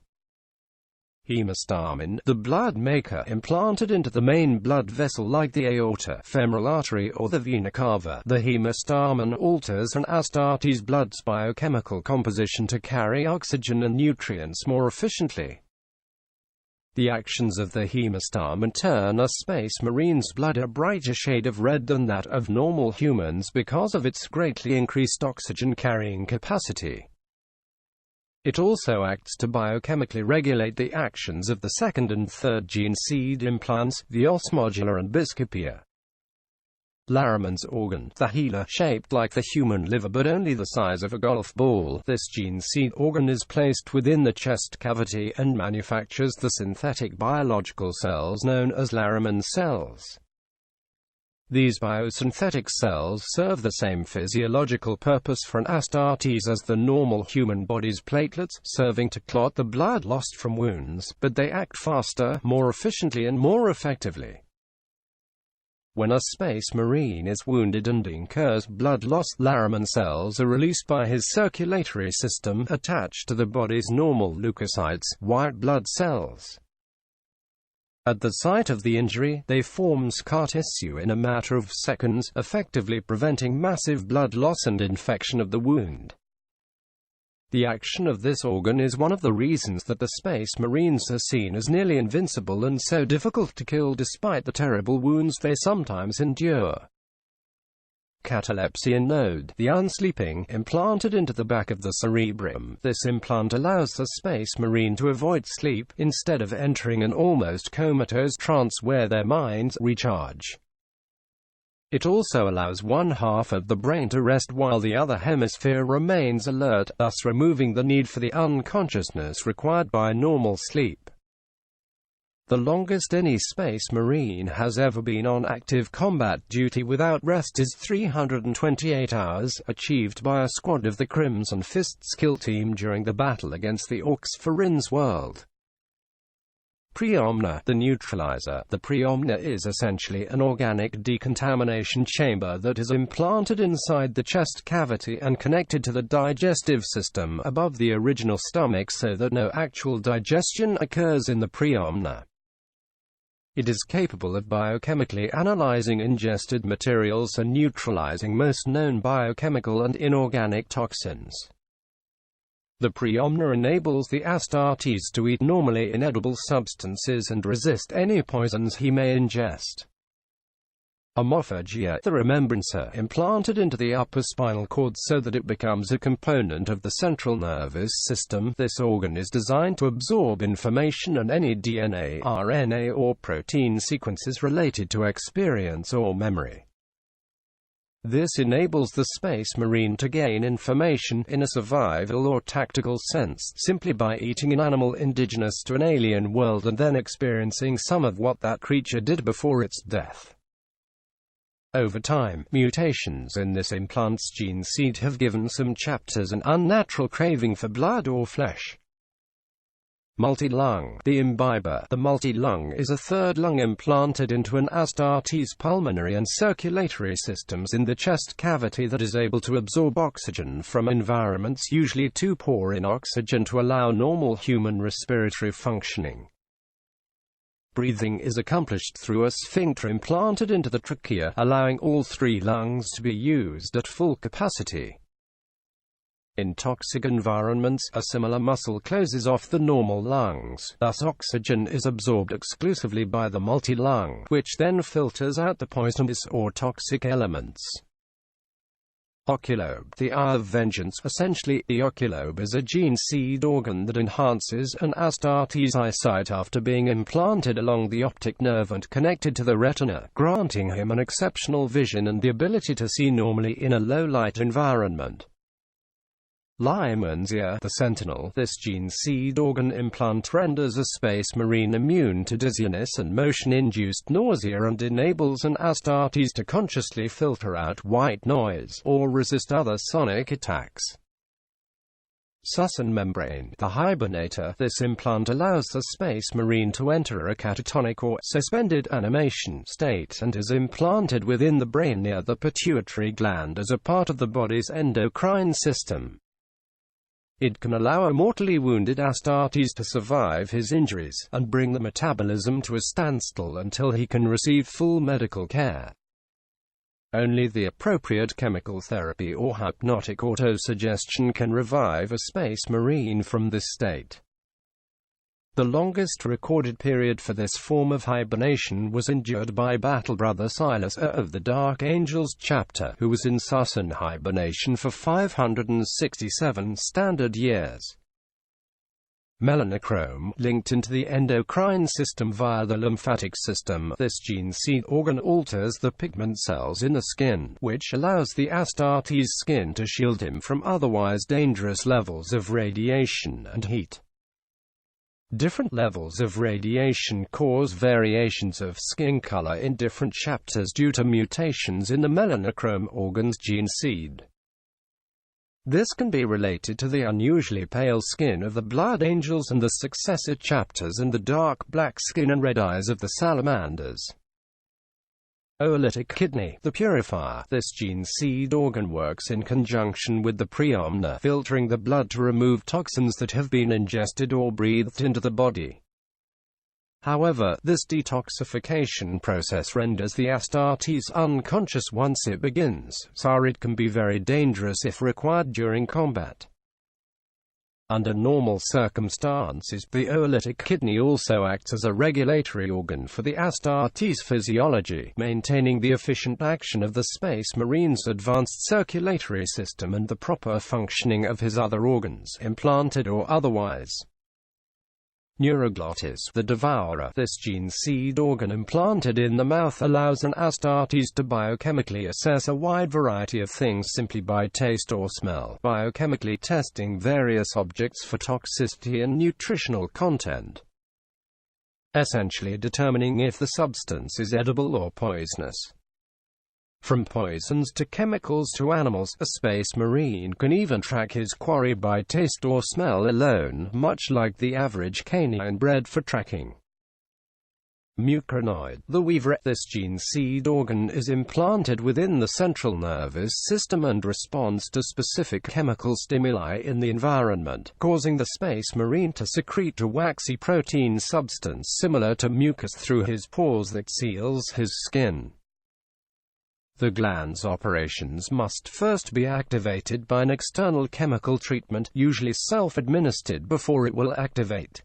Hemostarmin, the blood maker, implanted into the main blood vessel like the aorta, femoral artery or the vena cava. The hemostarmin alters an Astartes blood's biochemical composition to carry oxygen and nutrients more efficiently. The actions of the hemostarmin turn a Space Marine's blood a brighter shade of red than that of normal humans because of its greatly increased oxygen-carrying capacity. It also acts to biochemically regulate the actions of the second and third gene seed implants, the os modular and biscopia. Laraman's organ, the healer, shaped like the human liver but only the size of a golf ball. This gene seed organ is placed within the chest cavity and manufactures the synthetic biological cells known as Laraman cells. These biosynthetic cells serve the same physiological purpose for an Astartes as the normal human body's platelets, serving to clot the blood lost from wounds, but they act faster, more efficiently and more effectively. When a Space Marine is wounded and incurs blood loss, Laraman cells are released by his circulatory system, attached to the body's normal leukocytes, white blood cells. At the site of the injury, they form scar tissue in a matter of seconds, effectively preventing massive blood loss and infection of the wound. The action of this organ is one of the reasons that the Space Marines are seen as nearly invincible and so difficult to kill despite the terrible wounds they sometimes endure. Catalepsy node, the unsleeping, implanted into the back of the cerebrum. This implant allows the Space Marine to avoid sleep, instead of entering an almost comatose trance where their minds recharge. It also allows one half of the brain to rest while the other hemisphere remains alert, thus removing the need for the unconsciousness required by normal sleep. The longest any Space Marine has ever been on active combat duty without rest is 328 hours, achieved by a squad of the Crimson Fist's kill team during the battle against the Orcs for Rin's World. Preomna, the neutralizer. The preomna is essentially an organic decontamination chamber that is implanted inside the chest cavity and connected to the digestive system above the original stomach so that no actual digestion occurs in the preomna. It is capable of biochemically analyzing ingested materials and neutralizing most known biochemical and inorganic toxins. The preomna enables the Astartes to eat normally inedible substances and resist any poisons he may ingest. Homophagia, the remembrancer, implanted into the upper spinal cord so that it becomes a component of the central nervous system. This organ is designed to absorb information and any DNA, RNA or protein sequences related to experience or memory. This enables the Space Marine to gain information in a survival or tactical sense simply by eating an animal indigenous to an alien world and then experiencing some of what that creature did before its death. Over time, mutations in this implant's gene seed have given some chapters an unnatural craving for blood or flesh. Multi-lung. The imbiber, the multi-lung, is a third lung implanted into an Astartes' pulmonary and circulatory systems in the chest cavity that is able to absorb oxygen from environments usually too poor in oxygen to allow normal human respiratory functioning. Breathing is accomplished through a sphincter implanted into the trachea, allowing all three lungs to be used at full capacity. In toxic environments, a similar muscle closes off the normal lungs, thus oxygen is absorbed exclusively by the multi-lung, which then filters out the poisonous or toxic elements. Oculobe. The eye of vengeance. Essentially, the oculobe is a gene seed organ that enhances an Astartes' eyesight after being implanted along the optic nerve and connected to the retina, granting him an exceptional vision and the ability to see normally in a low-light environment. Liman's ear. The sentinel. This gene seed organ implant renders a Space Marine immune to dizziness and motion-induced nausea and enables an Astartes to consciously filter out white noise, or resist other sonic attacks. Susan membrane. The hibernator. This implant allows the Space Marine to enter a catatonic or suspended animation state and is implanted within the brain near the pituitary gland as a part of the body's endocrine system. It can allow a mortally wounded Astartes to survive his injuries, and bring the metabolism to a standstill until he can receive full medical care. Only the appropriate chemical therapy or hypnotic autosuggestion can revive a Space Marine from this state. The longest recorded period for this form of hibernation was endured by battle brother Silas of the Dark Angels chapter, who was in Susan hibernation for 567 standard years. Melanochrome, linked into the endocrine system via the lymphatic system. This gene seed organ alters the pigment cells in the skin, which allows the Astartes' skin to shield him from otherwise dangerous levels of radiation and heat. Different levels of radiation cause variations of skin color in different chapters due to mutations in the melanochrome organ's gene seed. This can be related to the unusually pale skin of the Blood Angels and the successor chapters and the dark black skin and red eyes of the Salamanders. Oolitic kidney, the purifier. This gene seed organ works in conjunction with the preomna, filtering the blood to remove toxins that have been ingested or breathed into the body. However, this detoxification process renders the Astartes unconscious once it begins, so it can be very dangerous if required during combat. Under normal circumstances, the oolitic kidney also acts as a regulatory organ for the Astartes physiology, maintaining the efficient action of the Space Marine's advanced circulatory system and the proper functioning of his other organs, implanted or otherwise. Neuroglottis, the devourer. This gene seed organ implanted in the mouth allows an Astartes to biochemically assess a wide variety of things simply by taste or smell, biochemically testing various objects for toxicity and nutritional content, essentially determining if the substance is edible or poisonous. From poisons to chemicals to animals, a Space Marine can even track his quarry by taste or smell alone, much like the average canine bred for tracking. Mucranoid, the weaver. This gene seed organ is implanted within the central nervous system and responds to specific chemical stimuli in the environment, causing the Space Marine to secrete a waxy protein substance similar to mucus through his pores that seals his skin. The gland's operations must first be activated by an external chemical treatment, usually self-administered, before it will activate.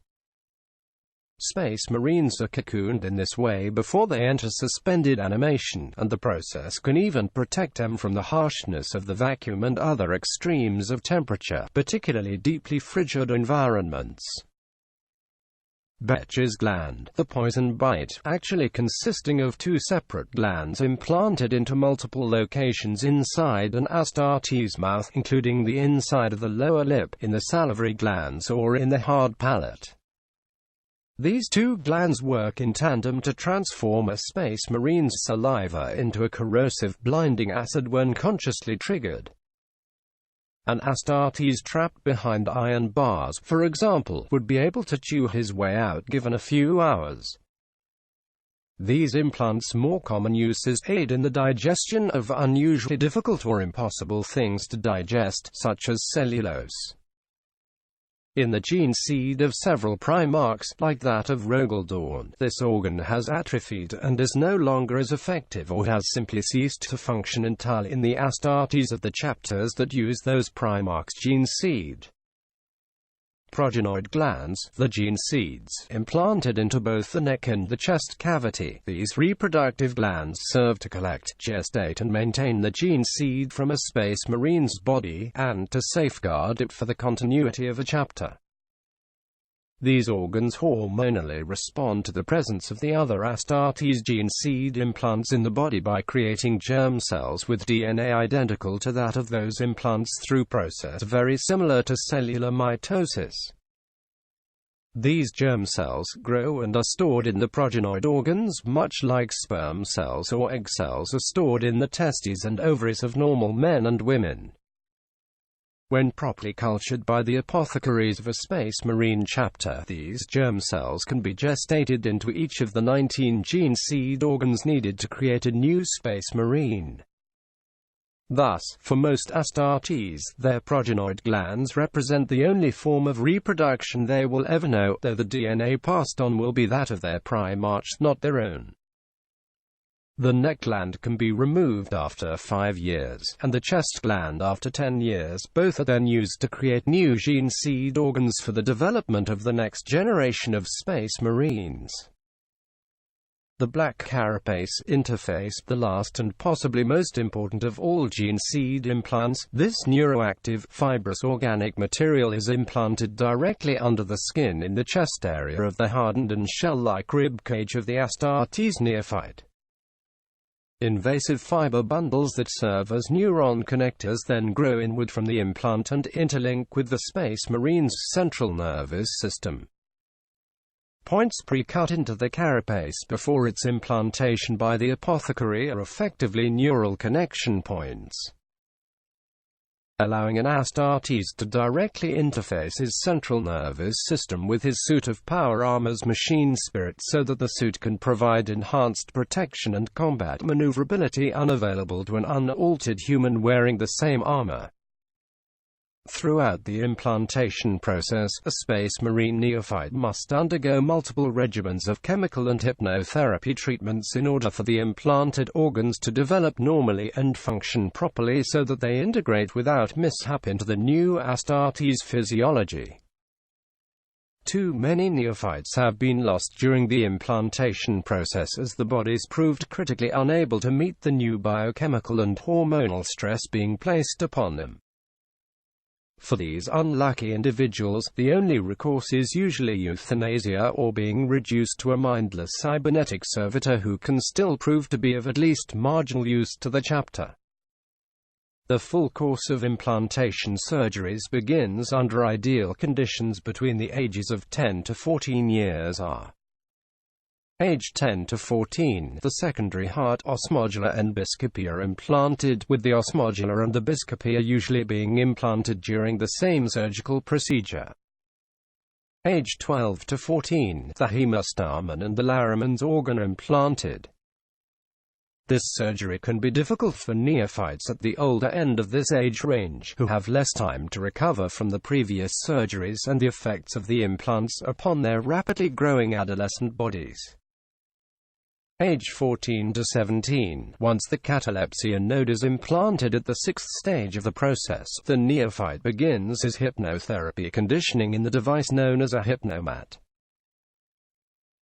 Space Marines are cocooned in this way before they enter suspended animation, and the process can even protect them from the harshness of the vacuum and other extremes of temperature, particularly deeply frigid environments. Betch's gland, the poison bite, actually consisting of two separate glands implanted into multiple locations inside an Astartes mouth, including the inside of the lower lip, in the salivary glands or in the hard palate. These two glands work in tandem to transform a space marine's saliva into a corrosive, blinding acid when consciously triggered. An Astartes trapped behind iron bars, for example, would be able to chew his way out given a few hours. These implants' more common uses aid in the digestion of unusually difficult or impossible things to digest, such as cellulose. In the gene seed of several primarchs, like that of Rogaldorn, this organ has atrophied and is no longer as effective or has simply ceased to function entirely in the Astartes of the chapters that use those primarchs' gene seed. Progenoid glands, the gene seeds, implanted into both the neck and the chest cavity. These reproductive glands serve to collect, gestate and maintain the gene seed from a space marine's body, and to safeguard it for the continuity of a chapter. These organs hormonally respond to the presence of the other Astartes gene seed implants in the body by creating germ cells with DNA identical to that of those implants through a process very similar to cellular mitosis. These germ cells grow and are stored in the progenoid organs, much like sperm cells or egg cells are stored in the testes and ovaries of normal men and women. When properly cultured by the apothecaries of a space marine chapter, these germ cells can be gestated into each of the 19 gene seed organs needed to create a new space marine. Thus, for most Astartes, their progenoid glands represent the only form of reproduction they will ever know, though the DNA passed on will be that of their primarchs, not their own. The neck gland can be removed after 5 years, and the chest gland after 10 years. Both are then used to create new gene seed organs for the development of the next generation of space marines. The black carapace interface, the last and possibly most important of all gene seed implants. This neuroactive, fibrous organic material is implanted directly under the skin in the chest area of the hardened and shell-like rib cage of the Astartes neophyte. Invasive fiber bundles that serve as neuron connectors then grow inward from the implant and interlink with the space marine's central nervous system. Points pre-cut into the carapace before its implantation by the apothecary are effectively neural connection points, allowing an Astartes to directly interface his central nervous system with his suit of power armor's machine spirit so that the suit can provide enhanced protection and combat maneuverability unavailable to an unaltered human wearing the same armor. Throughout the implantation process, a space marine neophyte must undergo multiple regimens of chemical and hypnotherapy treatments in order for the implanted organs to develop normally and function properly so that they integrate without mishap into the new Astartes physiology. Too many neophytes have been lost during the implantation process as the bodies proved critically unable to meet the new biochemical and hormonal stress being placed upon them. For these unlucky individuals, the only recourse is usually euthanasia or being reduced to a mindless cybernetic servitor who can still prove to be of at least marginal use to the chapter. The full course of implantation surgeries begins under ideal conditions between the ages of 10 to 14 years are. Age 10 to 14, the secondary heart, osmodula and biscopia are implanted, with the osmodula and the biscopia usually being implanted during the same surgical procedure. Age 12 to 14, the hemostamen and the Laramens organ are implanted. This surgery can be difficult for neophytes at the older end of this age range, who have less time to recover from the previous surgeries and the effects of the implants upon their rapidly growing adolescent bodies. Age 14 to 17, once the catalepsia node is implanted at the 6th stage of the process, the neophyte begins his hypnotherapy conditioning in the device known as a hypnomat.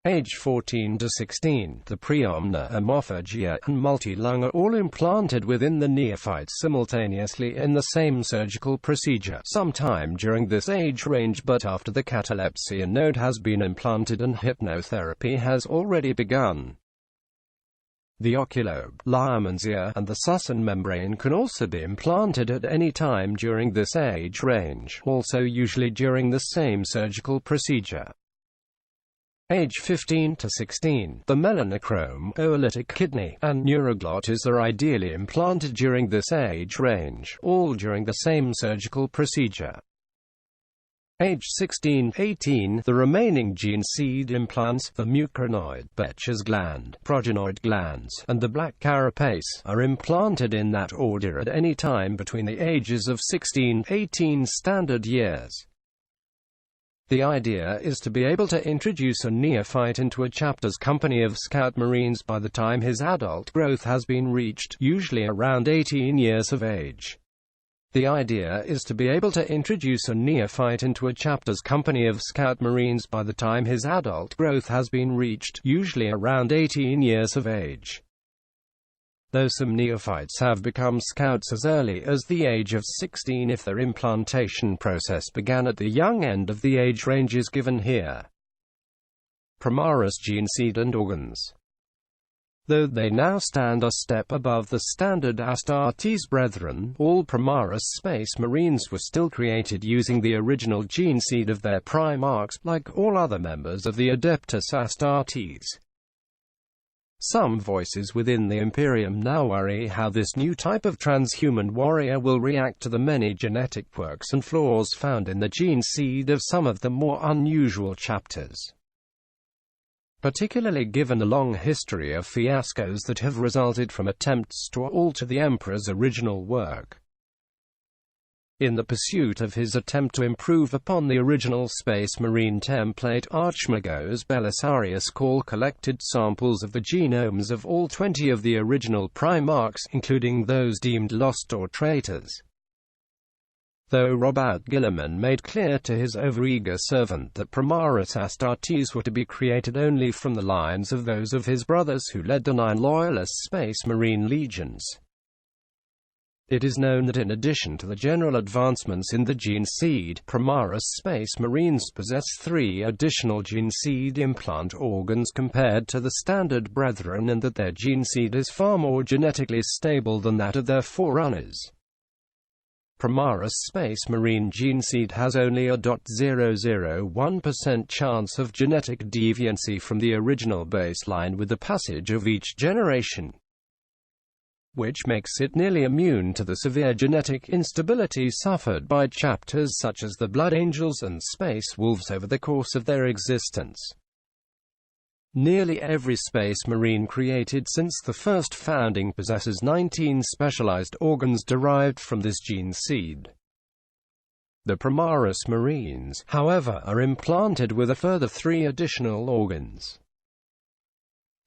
Age 14 to 16, the preomna, hemophagia, and multi-lung are all implanted within the neophyte simultaneously in the same surgical procedure sometime during this age range, but after the catalepsia node has been implanted and hypnotherapy has already begun. The oculobe, Lymansia, and the Susan membrane can also be implanted at any time during this age range, also usually during the same surgical procedure. Age 15 to 16, the melanochrome, oolitic kidney, and neuroglottis are ideally implanted during this age range, all during the same surgical procedure. Age 16-18, the remaining gene seed implants, the mucranoid, Becher's gland, progenoid glands, and the black carapace, are implanted in that order at any time between the ages of 16-18 standard years. The idea is to be able to introduce a neophyte into a chapter's company of scout marines by the time his adult growth has been reached, usually around 18 years of age. The idea is to be able to introduce a neophyte into a chapter's company of scout marines by the time his adult growth has been reached, usually around 18 years of age. Though some neophytes have become scouts as early as the age of 16 if their implantation process began at the young end of the age ranges given here. Primaris gene seed and organs. Though they now stand a step above the standard Astartes brethren, all Primaris space marines were still created using the original gene seed of their primarchs, like all other members of the Adeptus Astartes. Some voices within the Imperium now worry how this new type of transhuman warrior will react to the many genetic quirks and flaws found in the gene seed of some of the more unusual chapters, particularly given the long history of fiascos that have resulted from attempts to alter the Emperor's original work. In the pursuit of his attempt to improve upon the original Space Marine template, Archmagos Belisarius collected samples of the genomes of all 20 of the original primarchs, including those deemed lost or traitors. Though Robert Guilliman made clear to his overeager servant that Primaris Astartes were to be created only from the lines of those of his brothers who led the 9 loyalist Space Marine legions. It is known that in addition to the general advancements in the gene seed, Primaris Space Marines possess 3 additional gene seed implant organs compared to the standard brethren, and that their gene seed is far more genetically stable than that of their forerunners. Primaris Space Marine gene seed has only a 0.001% chance of genetic deviancy from the original baseline with the passage of each generation, which makes it nearly immune to the severe genetic instability suffered by chapters such as the Blood Angels and Space Wolves over the course of their existence. Nearly every Space Marine created since the first founding possesses 19 specialized organs derived from this gene seed. The Primaris Marines, however, are implanted with a further 3 additional organs.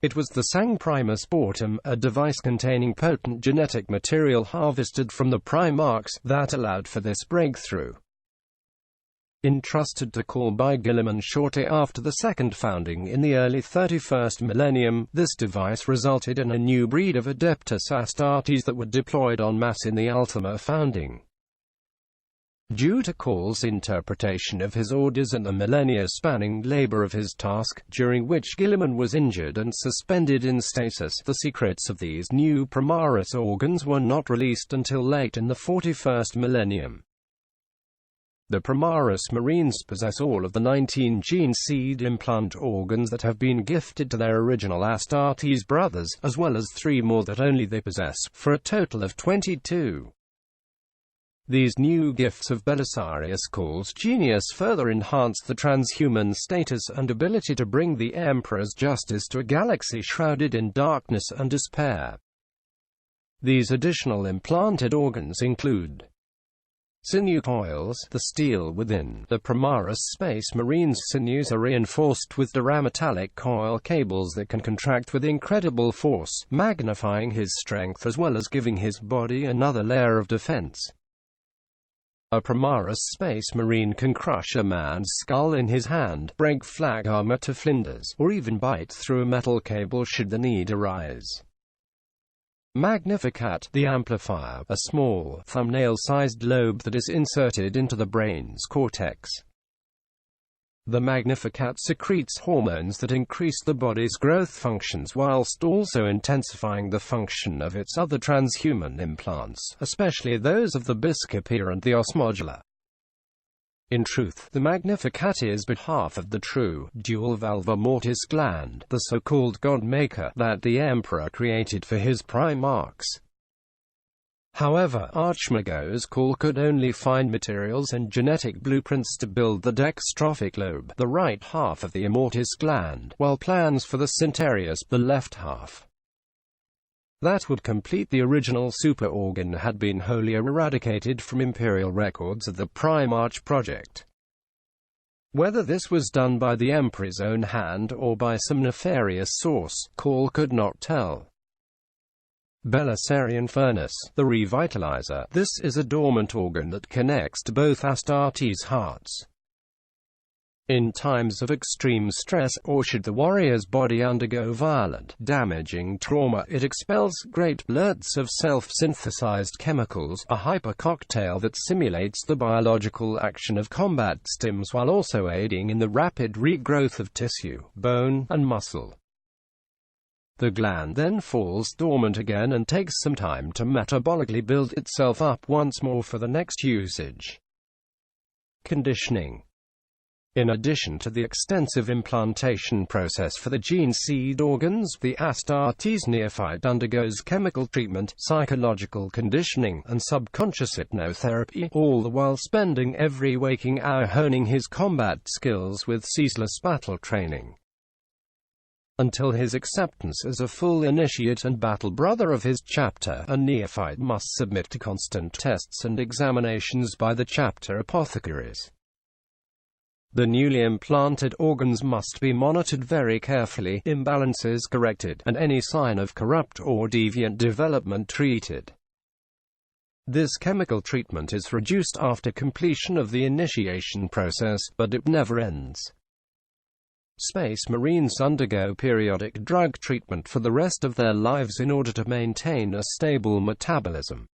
It was the Sang Primus Portum, a device containing potent genetic material harvested from the primarchs, that allowed for this breakthrough. Entrusted to Call by Guilliman shortly after the second founding in the early 31st millennium, this device resulted in a new breed of Adeptus Astartes that were deployed en masse in the Ultima founding. Due to Call's interpretation of his orders and the millennia-spanning labor of his task, during which Guilliman was injured and suspended in stasis, the secrets of these new Primaris organs were not released until late in the 41st millennium. The Primaris Marines possess all of the 19 gene seed implant organs that have been gifted to their original Astartes brothers, as well as 3 more that only they possess, for a total of 22. These new gifts of Belisarius Call's genius further enhanced the transhuman status and ability to bring the Emperor's justice to a galaxy shrouded in darkness and despair. These additional implanted organs include sinew coils, the steel within. The Primaris Space Marines' sinews are reinforced with durametallic coil cables that can contract with incredible force, magnifying his strength as well as giving his body another layer of defense. A Primaris Space Marine can crush a man's skull in his hand, break flag armor to flinders, or even bite through a metal cable should the need arise. Magnificat, the amplifier, a small, thumbnail-sized lobe that is inserted into the brain's cortex. The Magnificat secretes hormones that increase the body's growth functions whilst also intensifying the function of its other transhuman implants, especially those of the Biscopia and the Osmodula. In truth, the Magnificat is but half of the true, dual vulva mortis gland, the so-called God-maker, that the Emperor created for his primarchs. However, Archmagos could only find materials and genetic blueprints to build the dextrophic lobe, the right half of the immortis gland, while plans for the Centarius, the left half, that would complete the original super-organ had been wholly eradicated from Imperial records of the Primarch project. Whether this was done by the Emperor's own hand or by some nefarious source, could not tell. Belisarian Furnace, the Revitalizer. This is a dormant organ that connects to both Astartes' hearts. In times of extreme stress, or should the warrior's body undergo violent, damaging trauma, it expels great blurts of self-synthesized chemicals, a hyper-cocktail that simulates the biological action of combat stims while also aiding in the rapid regrowth of tissue, bone, and muscle. The gland then falls dormant again and takes some time to metabolically build itself up once more for the next usage. Conditioning. In addition to the extensive implantation process for the gene seed organs, the Astartes neophyte undergoes chemical treatment, psychological conditioning, and subconscious hypnotherapy, all the while spending every waking hour honing his combat skills with ceaseless battle training. Until his acceptance as a full initiate and battle brother of his chapter, a neophyte must submit to constant tests and examinations by the chapter apothecaries. The newly implanted organs must be monitored very carefully, imbalances corrected, and any sign of corrupt or deviant development treated. This chemical treatment is reduced after completion of the initiation process, but it never ends. Space Marines undergo periodic drug treatment for the rest of their lives in order to maintain a stable metabolism.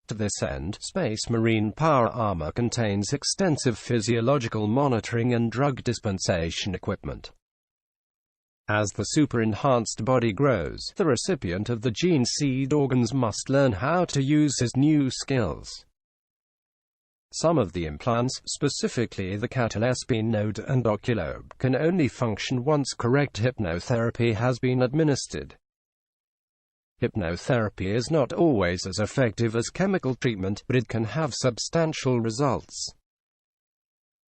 To this end, Space Marine power armor contains extensive physiological monitoring and drug dispensation equipment. As the super-enhanced body grows, the recipient of the gene seed organs must learn how to use his new skills. Some of the implants, specifically the catalespine node and oculobe, can only function once correct hypnotherapy has been administered. Hypnotherapy is not always as effective as chemical treatment, but it can have substantial results.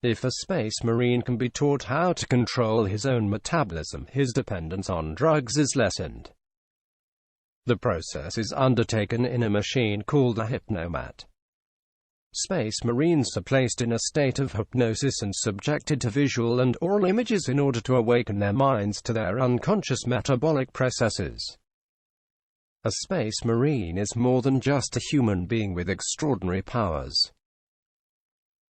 If a Space Marine can be taught how to control his own metabolism, his dependence on drugs is lessened. The process is undertaken in a machine called a hypnomat. Space Marines are placed in a state of hypnosis and subjected to visual and oral images in order to awaken their minds to their unconscious metabolic processes. A Space Marine is more than just a human being with extraordinary powers.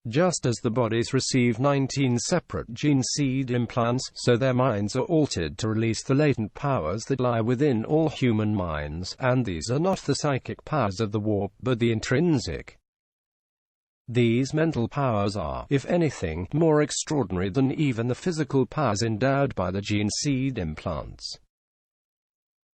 Just as the bodies receive 19 separate gene seed implants, so their minds are altered to release the latent powers that lie within all human minds, and these are not the psychic powers of the warp, but the intrinsic. These mental powers are, if anything, more extraordinary than even the physical powers endowed by the gene seed implants.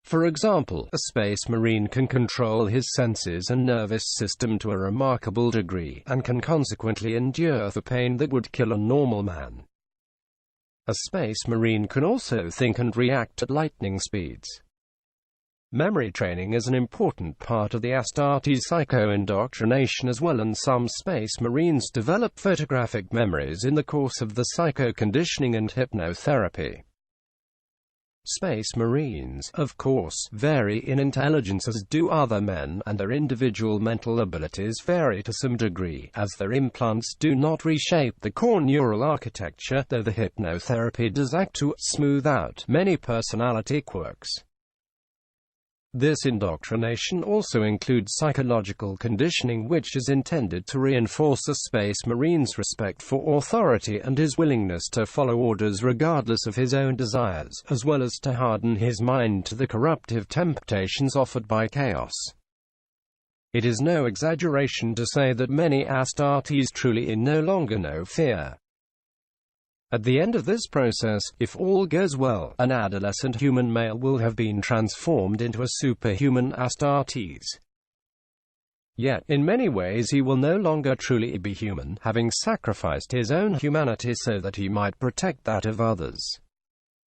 For example, a Space Marine can control his senses and nervous system to a remarkable degree, and can consequently endure the pain that would kill a normal man. A Space Marine can also think and react at lightning speeds. Memory training is an important part of the Astartes psycho-indoctrination as well, and some Space Marines develop photographic memories in the course of the psycho-conditioning and hypnotherapy. Space Marines, of course, vary in intelligence as do other men, and their individual mental abilities vary to some degree, as their implants do not reshape the core neural architecture, though the hypnotherapy does act to smooth out many personality quirks. This indoctrination also includes psychological conditioning, which is intended to reinforce a Space Marine's respect for authority and his willingness to follow orders regardless of his own desires, as well as to harden his mind to the corruptive temptations offered by chaos. It is no exaggeration to say that many Astartes truly no longer know fear. At the end of this process, if all goes well, an adolescent human male will have been transformed into a superhuman Astartes. Yet, in many ways he will no longer truly be human, having sacrificed his own humanity so that he might protect that of others.